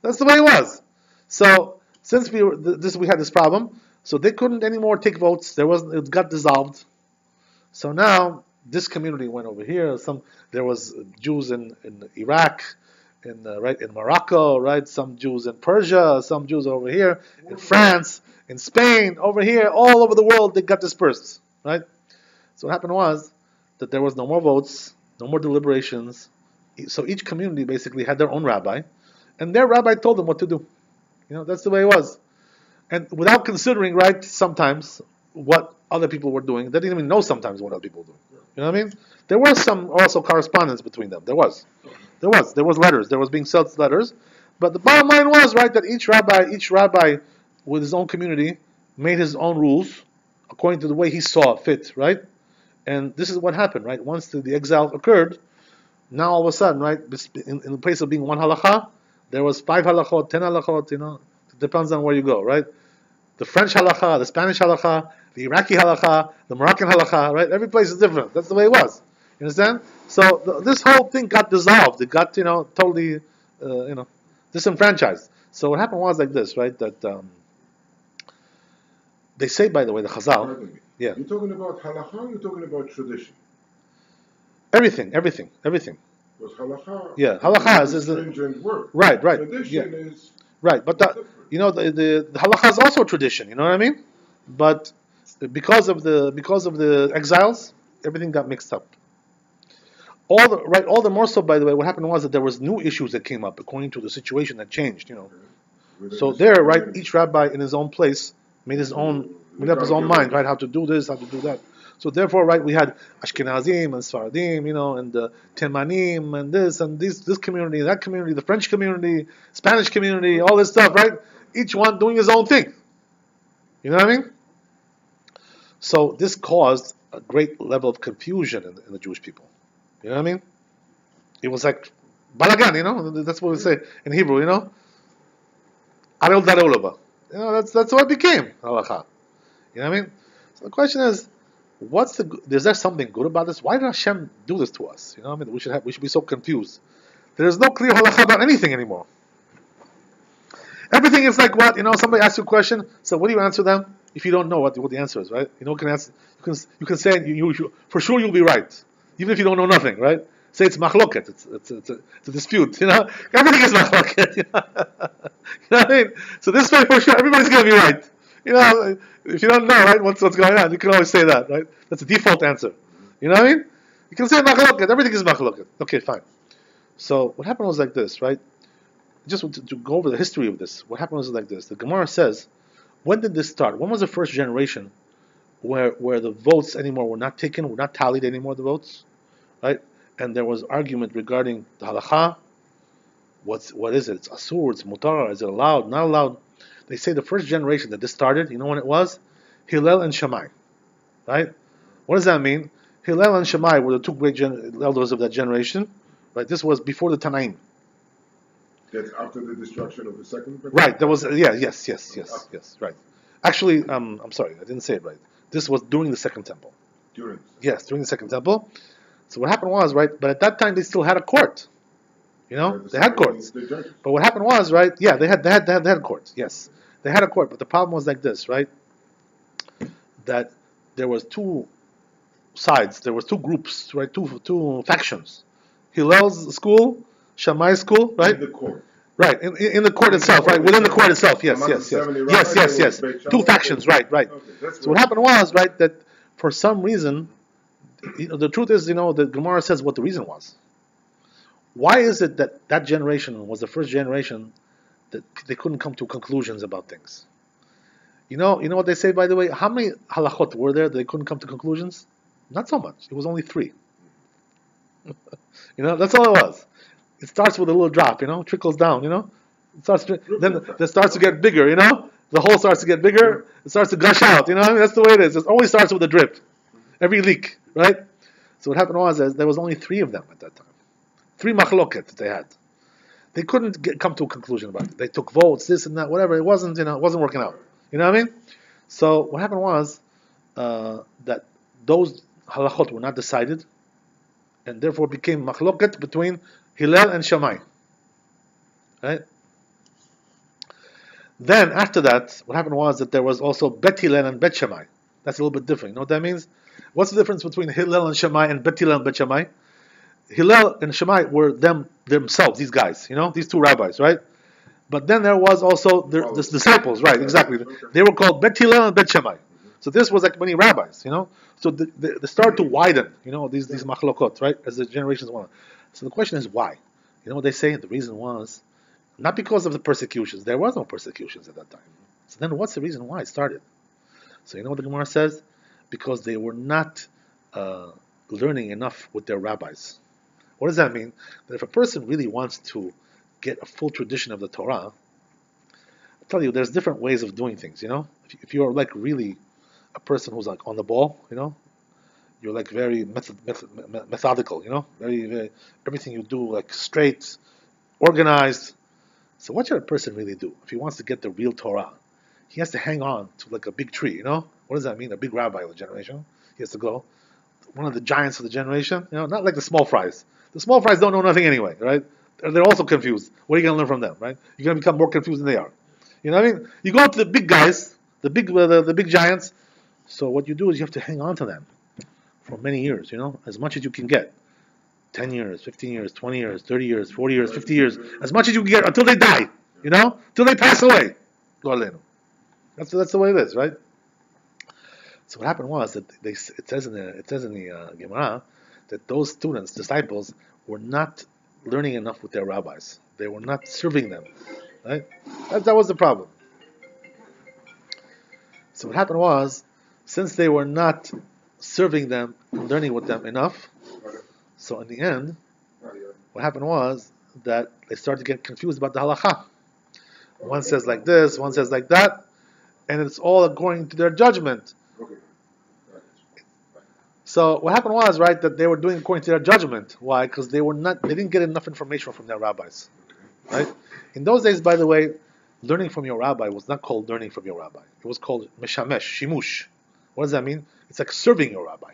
That's the way it was. So since we had this problem, so they couldn't anymore take votes. It got dissolved. So now this community went over here. There was Jews in Iraq, in Morocco, right? Some Jews in Persia, some Jews over here in France, in Spain, over here, all over the world. They got dispersed, right? So what happened was that there was no more votes, no more deliberations. So each community basically had their own rabbi, and their rabbi told them what to do. That's the way it was. And without considering, right, sometimes what other people were doing. They didn't even know sometimes what other people were doing. You know what I mean? There was some also correspondence between them. There was letters. There was being sent letters. But the bottom line was, right, that each rabbi with his own community made his own rules according to the way he saw fit, right? And this is what happened, right? Once the exile occurred, now all of a sudden, right, in the place of being one halacha, there was 5 halachot, 10 halachot, it depends on where you go, right? The French halacha, the Spanish halacha, the Iraqi halacha, the Moroccan halacha, right? Every place is different. That's the way it was. You understand? So this whole thing got dissolved. It got, totally, disenfranchised. So what happened was like this, right? That they say, by the way, the Chazal. Yeah. You're talking about halacha or you're talking about tradition? Everything. Because halacha, halacha is a stringent word. Right. Tradition is right, but the halacha is also tradition. You know what I mean? But because of the exiles, everything got mixed up. All the more so. By the way, what happened was that there was new issues that came up according to the situation that changed. So there, right, each rabbi in his own place made up his own mind, right, how to do this, how to do that. So therefore, right, we had Ashkenazim and Sfaradim, and the Temanim, and this community, that community, the French community, Spanish community, all this stuff, right? Each one doing his own thing. You know what I mean? So this caused a great level of confusion in the Jewish people. You know what I mean? It was like balagan, that's what we say in Hebrew, Arel darolova. That's what it became, halacha. You know what I mean? So the question is, is there something good about this? Why did Hashem do this to us? You know what I mean? We should be so confused. There is no clear halacha about anything anymore. Everything is like what? Somebody asks you a question, so what do you answer them? If you don't know what the answer is, right? You can answer. You can say you for sure you'll be right, even if you don't know nothing, right? Say it's machloket. It's a dispute. Everything is machloket. You know what I mean? So this way for sure everybody's gonna be right. If you don't know, right, what's going on, you can always say that, right? That's a default answer. You know what I mean? You can say machloket. Everything is machloket. Okay, fine. So what happened was like this, right? Just to go over the history of this. What happened was like this. The Gemara says, when did this start? When was the first generation where the votes anymore were not taken, were not tallied anymore, the votes, right? And there was argument regarding the halacha. What is it? It's asur, it's mutar, is it allowed, not allowed? They say the first generation that this started, you know when it was? Hillel and Shammai, right? What does that mean? Hillel and Shammai were the two great elders of that generation, right? This was before the Tanaim. That's after the destruction of the second temple? Right, there was, yes, right. Actually, I'm sorry, I didn't say it right. This was during the second temple. During the second temple. So what happened was, right, but at that time they still had a court. They had courts. But what happened was, right, they had courts, yes. They had a court, but the problem was like this, right, that there was two sides, there was two groups, right, two factions. Hillel's school, Shammai's school, right? Right, in the court itself, right, within the court itself, yes, Among the yes, yes, 70 yes, rabbis, yes, there yes. was Beit Two Shammai. factions, right, right. Okay, that's So what happened was, right, that for some reason, the truth is, the Gemara says what the reason was. Why is it that that generation was the first generation that they couldn't come to conclusions about things? You know what they say, by the way? How many halachot were there that they couldn't come to conclusions? Not so much. It was only 3. That's all it was. It starts with a little drop, trickles down, It starts then it starts to get bigger, The hole starts to get bigger. It starts to gush out, That's the way it is. It always starts with a drip. Every leak, right? So what happened was there was only 3 of them at that time. 3 machloket that they had. They couldn't come to a conclusion about it. They took votes, this and that, whatever. It wasn't, it wasn't working out. You know what I mean? So what happened was that those halachot were not decided, and therefore became machloket between Hillel and Shammai. Right? Then after that, what happened was that there was also Bet Hillel and Bet Shammai. That's a little bit different. You know what that means? What's the difference between Hillel and Shammai and Bet Hillel and Bet Shammai? Hillel and Shammai were themselves, these guys, these 2 rabbis, right? But then there was also the disciples, right? Exactly. They were called Bet Hillel and Bet Shammai. So this was like many rabbis, So they started to widen, these machlokot, right? As the generations went on. So the question is why? You know what they say? The reason was not because of the persecutions. There was no persecutions at that time. So then what's the reason why it started? So you know what the Gemara says? Because they were not learning enough with their rabbis. What does that mean? That if a person really wants to get a full tradition of the Torah, I tell you, there's different ways of doing things, If you're like really a person who's like on the ball, you're like very methodical, very, very, everything you do like straight, organized. So what should a person really do? If he wants to get the real Torah, he has to hang on to like a big tree, What does that mean? A big rabbi of the generation. He has to go, one of the giants of the generation, not like the small fries. The small fries don't know nothing anyway, right? They're also confused. What are you going to learn from them, right? You're going to become more confused than they are. You know what I mean? You go up to the big guys, the big giants. So what you do is you have to hang on to them for many years, as much as you can get. 10 years, 15 years, 20 years, 30 years, 40 years, 50 years, as much as you can get until they die, till they pass away. That's the way it is, right? So what happened was that it says in the Gemara that those students, disciples, were not learning enough with their rabbis. They were not serving them, right? That was the problem. So what happened was, since they were not serving them and learning with them enough, so in the end, what happened was that they started to get confused about the halacha. One says like this, one says like that, and it's all according to their judgment. So what happened was, right, that they were doing according to their judgment. Why? Because they didn't get enough information from their rabbis, right? In those days, by the way, learning from your rabbi was not called learning from your rabbi. It was called meshamesh, shimush. What does that mean? It's like serving your rabbi.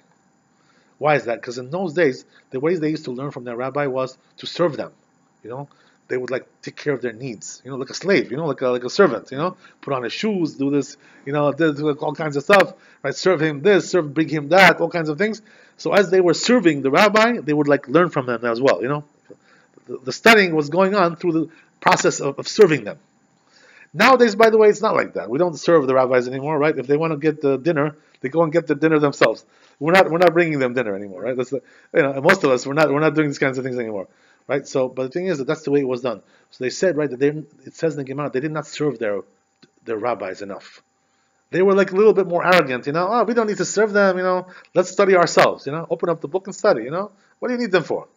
Why is that? Because in those days, the ways they used to learn from their rabbi was to serve them. They would like take care of their needs. Like a slave. Like a servant. Put on his shoes, do this. Do all kinds of stuff. Right? Serve him this, bring him that, all kinds of things. So as they were serving the rabbi, they would like learn from them as well. The studying was going on through the process of serving them. Nowadays, by the way, it's not like that. We don't serve the rabbis anymore, right? If they want to get the dinner, they go and get the dinner themselves. We're not bringing them dinner anymore, right? Most of us we're not doing these kinds of things anymore, right? So, but the thing is that's the way it was done. So they said, right, that it says in the Gemara they did not serve their rabbis enough. They were like a little bit more arrogant, we don't need to serve them, let's study ourselves, open up the book and study, what do you need them for?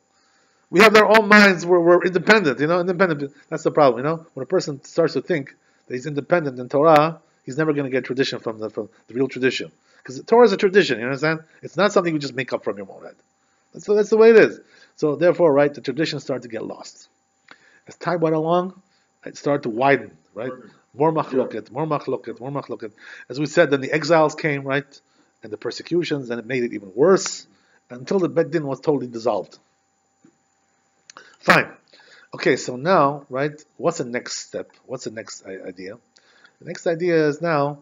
We have our own minds, we're independent, independent. That's the problem, when a person starts to think that he's independent in Torah, he's never going to get tradition from the real tradition. Because Torah is a tradition, you understand? It's not something you just make up from your own head. That's the way it is. So therefore, right, the traditions start to get lost. As time went along, it started to widen, right? More machloket. As we said, then the exiles came, right? And the persecutions, and it made it even worse, until the Bet Din was totally dissolved. Fine. Okay, so now, right, what's the next step? What's the next idea? The next idea is now,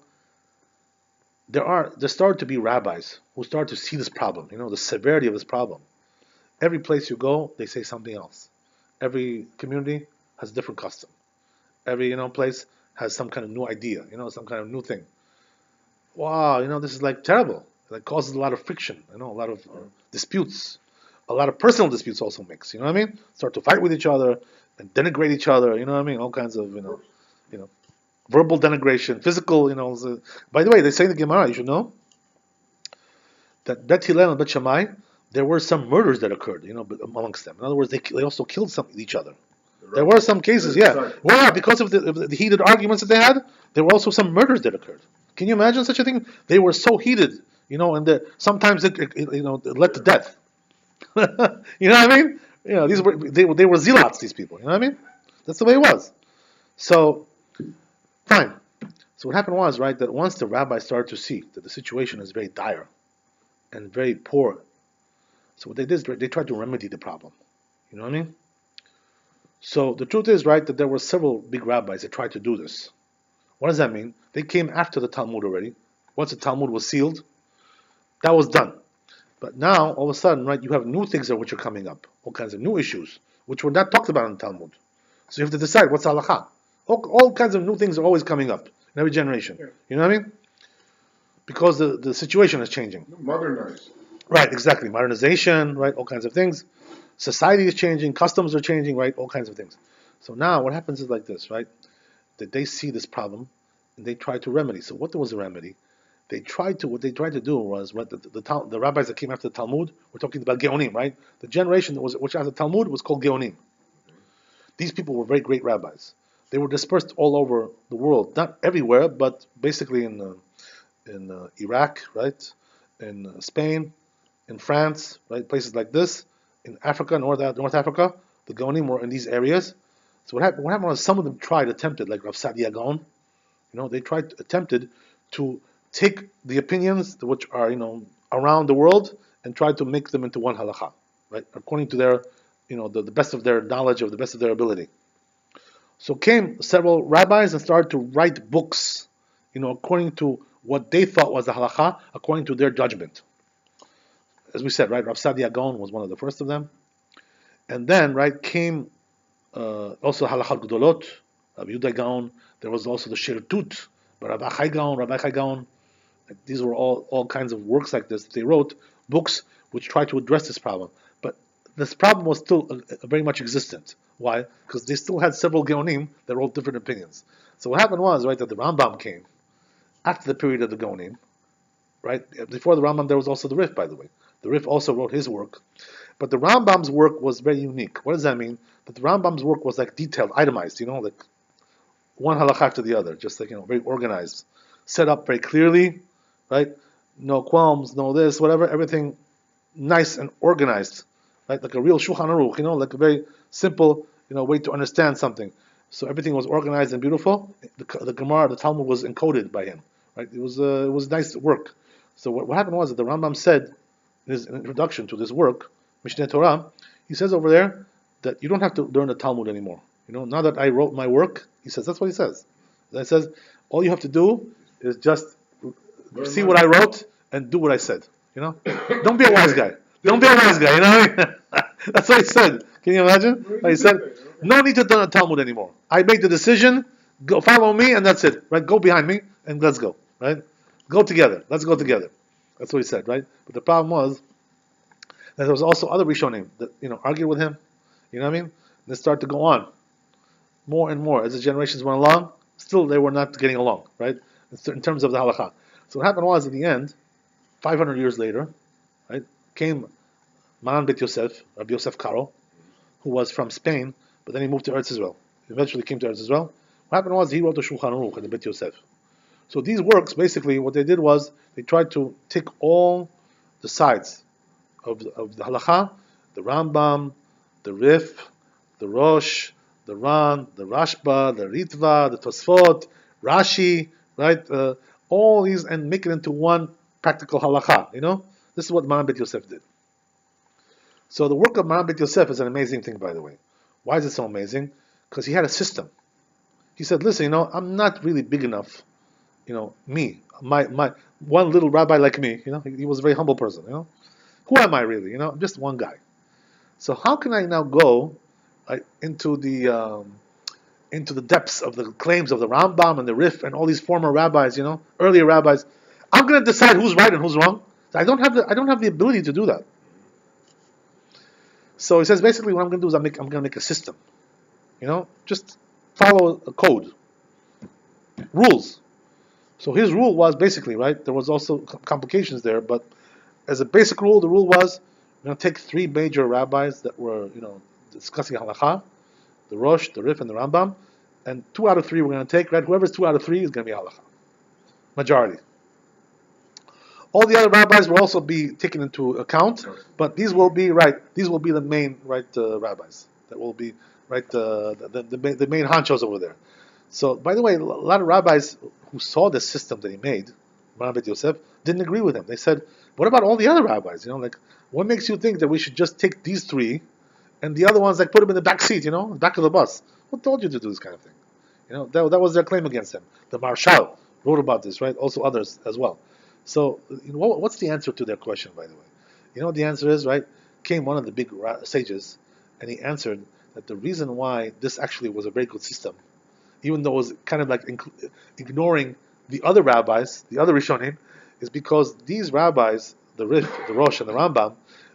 there start to be rabbis who start to see this problem, the severity of this problem. Every place you go, they say something else. Every community, has a different custom. Every place has some kind of new idea, some kind of new thing. Wow, this is like terrible. That causes a lot of friction, a lot of disputes, a lot of personal disputes also mix. You know what I mean? Start to fight with each other and denigrate each other. You know what I mean? All kinds of verbal denigration, physical. By the way, they say in the Gemara, you should know that Bet Hillel and Bet Shammai, there were some murders that occurred, amongst them. In other words, they also killed each other. There were some cases, yeah. Well, because of the heated arguments that they had, there were also some murders that occurred. Can you imagine such a thing? They were so heated, and sometimes it led to death. You know what I mean? They were zealots. These people. You know what I mean? That's the way it was. So, fine. So what happened was, right, that once the rabbis started to see that the situation is very dire and very poor, so what they did is they tried to remedy the problem. You know what I mean? So the truth is, right, that there were several big rabbis that tried to do this. What does that mean? They came after the Talmud already. Once the Talmud was sealed, that was done. But now, all of a sudden, right, you have new things which are coming up, all kinds of new issues, which were not talked about in the Talmud. So you have to decide what's halakha. All kinds of new things are always coming up in every generation. Yeah. You know what I mean? Because the situation is changing. Modernized. Right, exactly. Modernization, right, all kinds of things. Society is changing, customs are changing, right, all kinds of things. So now what happens is like this, right, that they see this problem and they try to remedy. So what was the remedy? What they tried to do was, right, the rabbis that came after the Talmud, we're talking about Geonim, right? The generation which after the Talmud was called Geonim. These people were very great rabbis. They were dispersed all over the world, not everywhere, but basically in Iraq, right, in Spain, in France, right, places like this. In Africa, North Africa, the Geonim were in these areas. So what happened was some of them attempted, like Rav Sadia Gaon, they attempted to take the opinions which are, around the world and try to make them into one halakha, right, according to their, the best of their knowledge, of the best of their ability. So came several rabbis and started to write books, according to what they thought was the halakha, according to their judgment. As we said, right, Rav Sadia Gaon was one of the first of them. And then, right, came also Halachat Gdolot, Rabbi Yehuda Gaon. There was also the Shirtut, Rabbi Chai Gaon. These were all kinds of works like this that they wrote, books which tried to address this problem. But this problem was still very much existent. Why? Because they still had several Geonim that wrote different opinions. So what happened was, right, that the Rambam came after the period of the Geonim, right? Before the Rambam, there was also the Rif, by the way. The Rif also wrote his work. But the Rambam's work was very unique. What does that mean? That the Rambam's work was like detailed, itemized, like one halakha after the other, just like, very organized, set up very clearly, right? No qualms, no this, whatever, everything nice and organized, right? Like a real Shulchan Aruch, like a very simple, way to understand something. So everything was organized and beautiful. The Gemara, the Talmud was encoded by him, right? It was nice work. So what happened was that the Rambam said in his introduction to this work, Mishneh Torah, he says over there that you don't have to learn the Talmud anymore. Now that I wrote my work, he says, that's what he says. He says, all you have to do is just see what I wrote and do what I said. Don't be a wise guy. Don't be a wise guy. What I mean? That's what he said. Can you imagine? He said, no need to learn the Talmud anymore. I made the decision. Go follow me, and that's it. Right? Go behind me, and let's go. Right? Go together. Let's go together. That's what he said. Right? But the problem was that there was also other Rishonim that argued with him. You know what I mean? They started to go on more and more as the generations went along. Still, they were not getting along. Right? In terms of the halakha. So what happened was, at the end, 500 years later, right, came Maran Bet Yosef, Rabbi Yosef Karo, who was from Spain, but then he moved to Eretz Israel. He eventually came to Eretz Israel. What happened was he wrote the Shulchan Aruch and the Bet Yosef. So these works, basically, what they did was they tried to take all the sides of the halakha, the Rambam, the Rif, the Rosh, the Ran, the Rashba, the Ritva, the Tosfot, Rashi, right? All these, and make it into one practical halakha. This is what Maran Bet Yosef did. So the work of Maran Bet Yosef is an amazing thing, by the way. Why is it so amazing? Because he had a system. He said, listen, I'm not really big enough, me, my one little rabbi like me, he was a very humble person, Who am I really? I'm just one guy. So how can I now go into the into the depths of the claims of the Rambam and the Rif and all these former rabbis, earlier rabbis. I'm going to decide who's right and who's wrong. I don't have the ability to do that. So he says basically what I'm going to do is I'm going to make a system. Just follow a code, rules. So his rule was basically, right, there was also complications there, but as a basic rule, the rule was we're going to take three major rabbis that were, discussing halakha, the Rosh, the Rif, and the Rambam, and 2 out of 3 we're going to take, right? Whoever's 2 out of 3 is going to be halakha. Majority. All the other rabbis will also be taken into account, but these will be the main, right, rabbis. That will be, right, the main honchos over there. So, by the way, a lot of rabbis who saw this system that he made, Rabbi Yosef, didn't agree with him. They said, what about all the other rabbis? What makes you think that we should just take these 3 and the other ones, put them in the back seat, the back of the bus? What told you to do this kind of thing? That was their claim against him. The Marshal wrote about this, right? Also others as well. So, what's the answer to their question, by the way? The answer is, right, came one of the big sages, and he answered that the reason why this actually was a very good system, even though it was kind of like ignoring the other rabbis, the other Rishonim, is because these rabbis, the Rif, the Rosh, and the Rambam,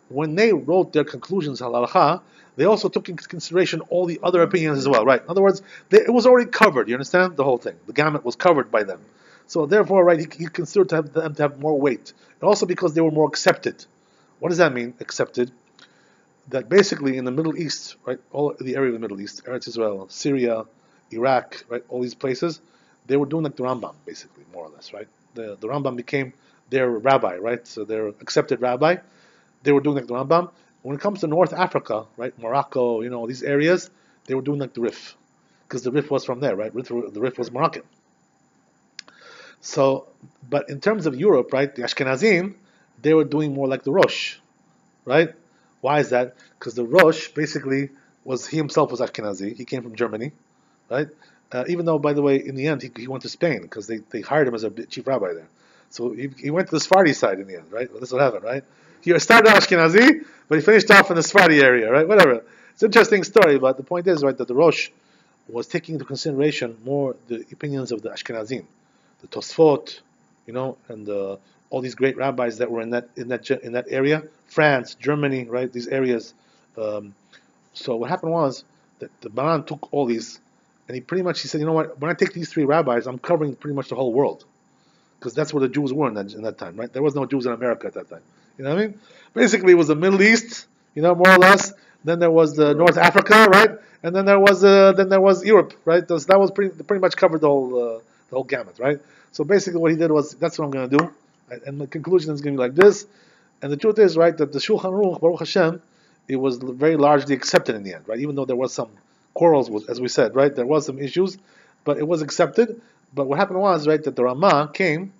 when they wrote their conclusions on halakha, they also took into consideration all the other opinions as well, right? In other words, it was already covered, you understand? The whole thing. The gamut was covered by them. So therefore, right, he considered them to have more weight. And also because they were more accepted. What does that mean, accepted? That basically in the Middle East, right, all the area of the Middle East, Eretz Israel, Syria, Iraq, right, all these places, they were doing like the Rambam, basically, more or less, right? The Rambam became their rabbi, right? So their accepted rabbi. They were doing like the Rambam. When it comes to North Africa, right, Morocco, these areas, they were doing like the Rif. Because the Rif was from there, right? The Rif was Moroccan. So, but in terms of Europe, right, the Ashkenazim, they were doing more like the Rosh, right? Why is that? Because the Rosh basically he himself was Ashkenazi. He came from Germany, right? Even though, by the way, in the end, he went to Spain because they hired him as a chief rabbi there. So he went to the Sephardi side in the end, right? Well, this is what happened, right? He started Ashkenazi, but he finished off in the Sephardi area, right? Whatever. It's an interesting story, but the point is, right, that the Rosh was taking into consideration more the opinions of the Ashkenazim. The Tosfot, and all these great rabbis that were in that area, France, Germany, right? These areas. So what happened was that the Baran took all these, and he said, you know what? When I take these 3 rabbis, I'm covering pretty much the whole world, because that's where the Jews were in that time, right? There was no Jews in America at that time. You know what I mean? Basically, it was the Middle East, more or less. Then there was the North Africa, right? And then there was Europe, right? That was pretty much covered the whole gamut, right? So basically what he did was, that's what I'm going to do. Right? And the conclusion is going to be like this. And the truth is, right, that the Shulchan Aruch, Baruch Hashem, it was very largely accepted in the end, right? Even though there was some quarrels, as we said, right? There was some issues, but it was accepted. But what happened was, right, that the Ramah came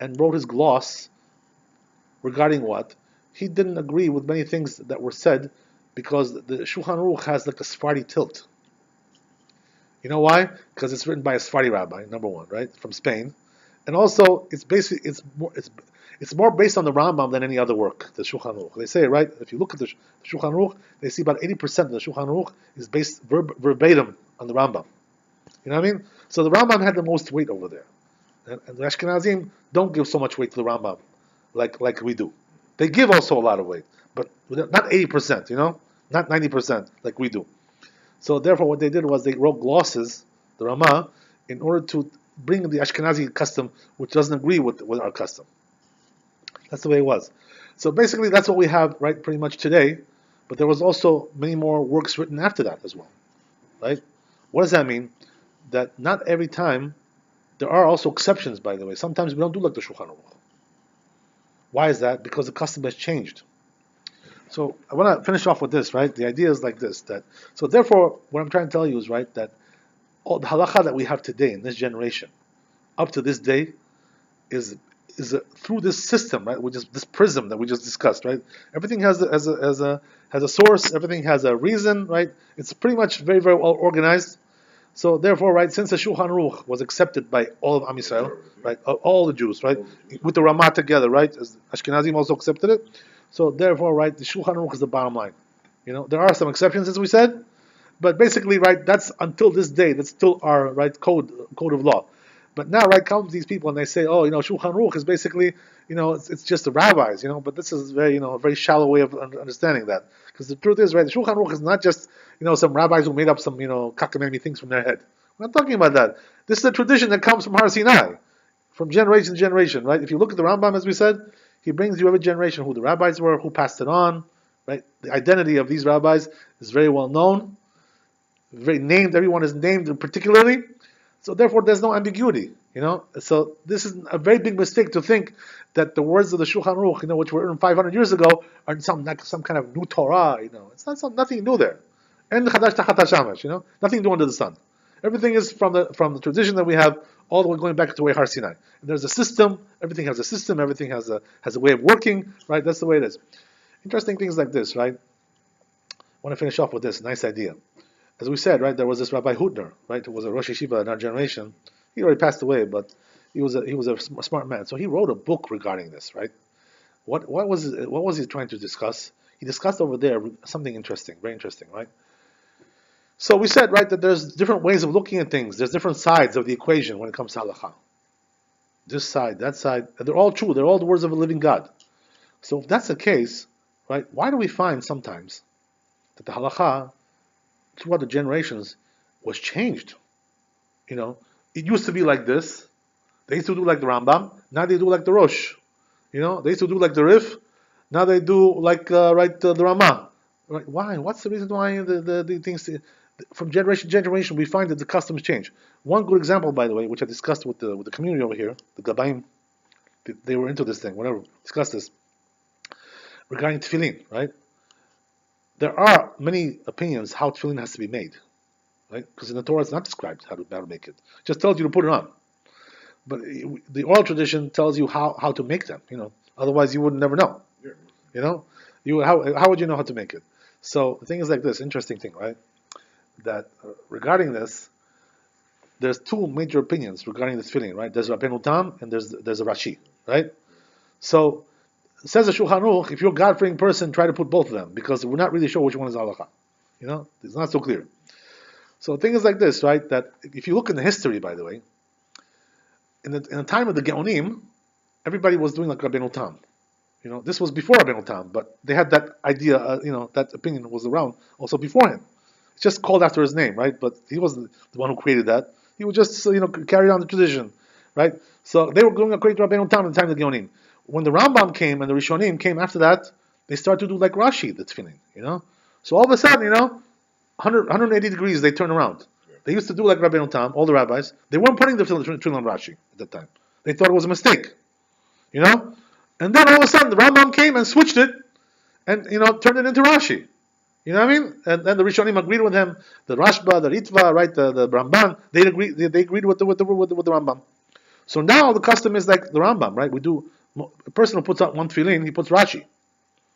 and wrote his gloss regarding what? He didn't agree with many things that were said because the Shulchan Aruch has like a Sephardi tilt. You know why? Because it's written by a Sephardi rabbi, number one, right, from Spain, and also it's more based on the Rambam than any other work, the Shulchan Aruch. They say, right, if you look at the Shulchan Aruch, they see about 80% of the Shulchan Aruch is based verbatim on the Rambam. You know what I mean? So the Rambam had the most weight over there, and the Ashkenazim don't give so much weight to the Rambam like we do. They give also a lot of weight, but not 80%, not 90% like we do. So therefore, what they did was they wrote glosses, the Ramah, in order to bring the Ashkenazi custom, which doesn't agree with our custom. That's the way it was. So basically, that's what we have, right, pretty much today. But there was also many more works written after that as well, right? What does that mean? That not every time, there are also exceptions, by the way. Sometimes we don't do like the Shulchan Aruch. Why is that? Because the custom has changed. So I want to finish off with this, right? The idea is like this. So therefore, what I'm trying to tell you is, right, that all the halakha that we have today in this generation, up to this day, is through this system, right? Which is this prism that we just discussed, right? Everything has a source. Everything has a reason, right? It's pretty much very, very well organized. So therefore, right, since the Shulchan Aruch was accepted by all of Am Yisrael, right, all the Jews, right, with the Ramah together, right, as Ashkenazim also accepted it. So therefore, right, the Shulchan Aruch is the bottom line. There are some exceptions, as we said, But basically, right, that's until this day, that's still our right code of law. But now, right, comes these people and they say, oh, Shulchan Aruch is basically, it's just the rabbis, But this is very, a very shallow way of understanding that, because the truth is, right, the Shulchan Aruch is not just, some rabbis who made up some, cockamamie things from their head. We're not talking about that. This is a tradition that comes from Har Sinai, from generation to generation, right? If you look at the Rambam, as we said, he brings you every generation who the rabbis were, who passed it on, right? The identity of these rabbis is very well known, very named. Everyone is named particularly, so therefore there's no ambiguity. So this is a very big mistake to think that the words of the Shulchan Aruch, which were written 500 years ago, are some kind of new Torah. It's nothing new there. And chadash tachat hashamash, nothing new under the sun. Everything is from the tradition that we have, all the way going back to the way Har Sinai. And there's a system. Everything has a system. Everything has a way of working. Right? That's the way it is. Interesting things like this. Right? I want to finish off with this nice idea. As we said, right, there was this Rabbi Hutner, right, who was a Rosh Yeshiva in our generation. He already passed away, but he was a smart man. So he wrote a book regarding this, right? What was he trying to discuss? He discussed over there something interesting, very interesting, right? So we said, right, that there's different ways of looking at things. There's different sides of the equation when it comes to halakha. This side, that side, and they're all true. They're all the words of a living God. So if that's the case, right, why do we find sometimes that the halakha throughout the generations was changed? It used to be like this. They used to do like the Rambam. Now they do like the Rosh. They used to do like the Rif. Now they do like the Ramah. Right? Why? What's the reason why the things from generation to generation we find that the customs change? One good example, by the way, which I discussed with the community over here, the Gabaim, they were into this thing. Whenever discussed this regarding tefillin, right? There are many opinions how tefillin has to be made, right? Because in the Torah it's not described how to make it. It just tells you to put it on. But the oral tradition tells you how to make them. Otherwise you would never know. How would you know how to make it? So the thing is like this, interesting thing, right? That regarding this, there's two major opinions regarding this tefillin, right? There's Rabbeinu Tam and there's a Rashi, right? So says the Shulchan Aruch, if you're a God-fearing person, try to put both of them, because we're not really sure which one is halakha. It's not so clear. So the thing is like this, right? That if you look in the history, by the way, in the time of the Geonim, everybody was doing like Rabbeinu Tam. This was before Rabbeinu Tam, but they had that idea, that opinion was around also before him. It's just called after his name, right? But he wasn't the one who created that. He would just, carry on the tradition, right? So they were going according to Rabbeinu Tam in the time of the Geonim. When the Rambam came and the Rishonim came after that, they started to do like Rashi, the tefillin, So all of a sudden, 180 degrees, they turn around. They used to do like Rabbeinu Tam, all the rabbis. They weren't putting the tefillin on Rashi at that time. They thought it was a mistake, And then all of a sudden, the Rambam came and switched it, and turned it into Rashi. You know what I mean? And then the Rishonim agreed with him. The Rashba, the Ritva, right? The Ramban, they agreed. They agreed with the Rambam. So now the custom is like the Rambam, right? A person who puts out one tefillin, he puts Rashi.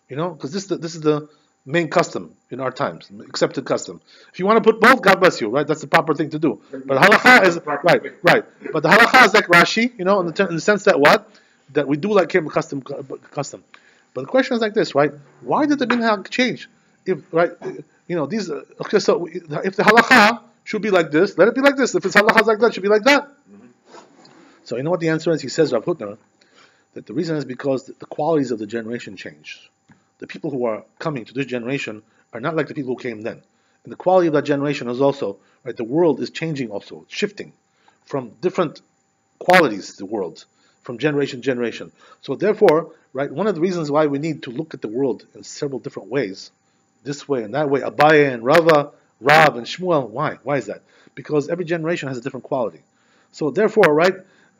Because this is the main custom in our times, accepted custom. If you want to put both, God bless you, right? That's the proper thing to do. But halakha is right. But the halakha is like Rashi, in the sense that what? That we do like him custom. But the question is like this, right? Why did the minhag change? If these okay, so if the halakha should be like this, let it be like this. If it's halakha like that, it should be like that. Mm-hmm. So you know what the answer is? He says, Rav Hutner, that the reason is because the qualities of the generation changed. The people who are coming to this generation are not like the people who came then. And the quality of that generation is also, right, the world is changing also, it's shifting from different qualities, the world, from generation to generation. So therefore, right, one of the reasons why we need to look at the world in several different ways, this way and that way, Abaye and Rava, Rab and Shmuel, why? Why is that? Because every generation has a different quality. So therefore, right,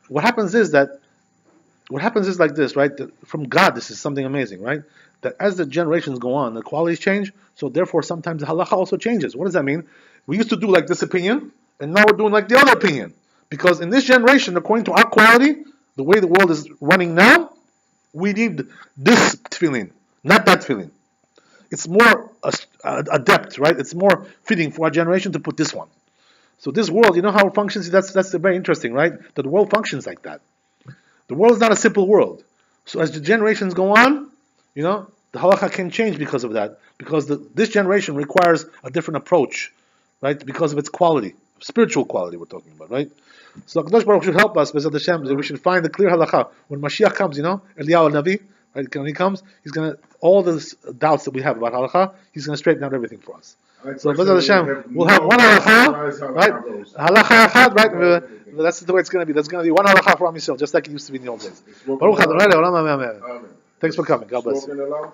what happens is like this, right, that from God, this is something amazing, right? That as the generations go on, the qualities change, so therefore sometimes the halakha also changes. What does that mean? We used to do like this opinion, and now we're doing like the other opinion. Because in this generation, according to our quality, the way the world is running now, we need this tefillin, not that tefillin. It's more adept, right? It's more fitting for our generation to put this one. So this world, you know how it functions? That's very interesting, right? That the world functions like that. The world is not a simple world. So as the generations go on, the halakha can change because of that. Because this generation requires a different approach right? Because of its quality, spiritual quality we're talking about, right? So Hakadosh Baruch Hu should help us, B'ezrat Hashem, that we should find the clear halacha. When Mashiach comes, Eliyahu Navi, right? When he comes, he's gonna all the doubts that we have about halacha, he's gonna straighten out everything for us. So B'ezrat Hashem, we'll have one halacha, right? Halacha echad, right? That's the way it's gonna be. There's gonna be one halacha for Am Yisrael, just like it used to be in the old days. Baruch Adonai Le'olam Amen. Thanks for coming. God bless you.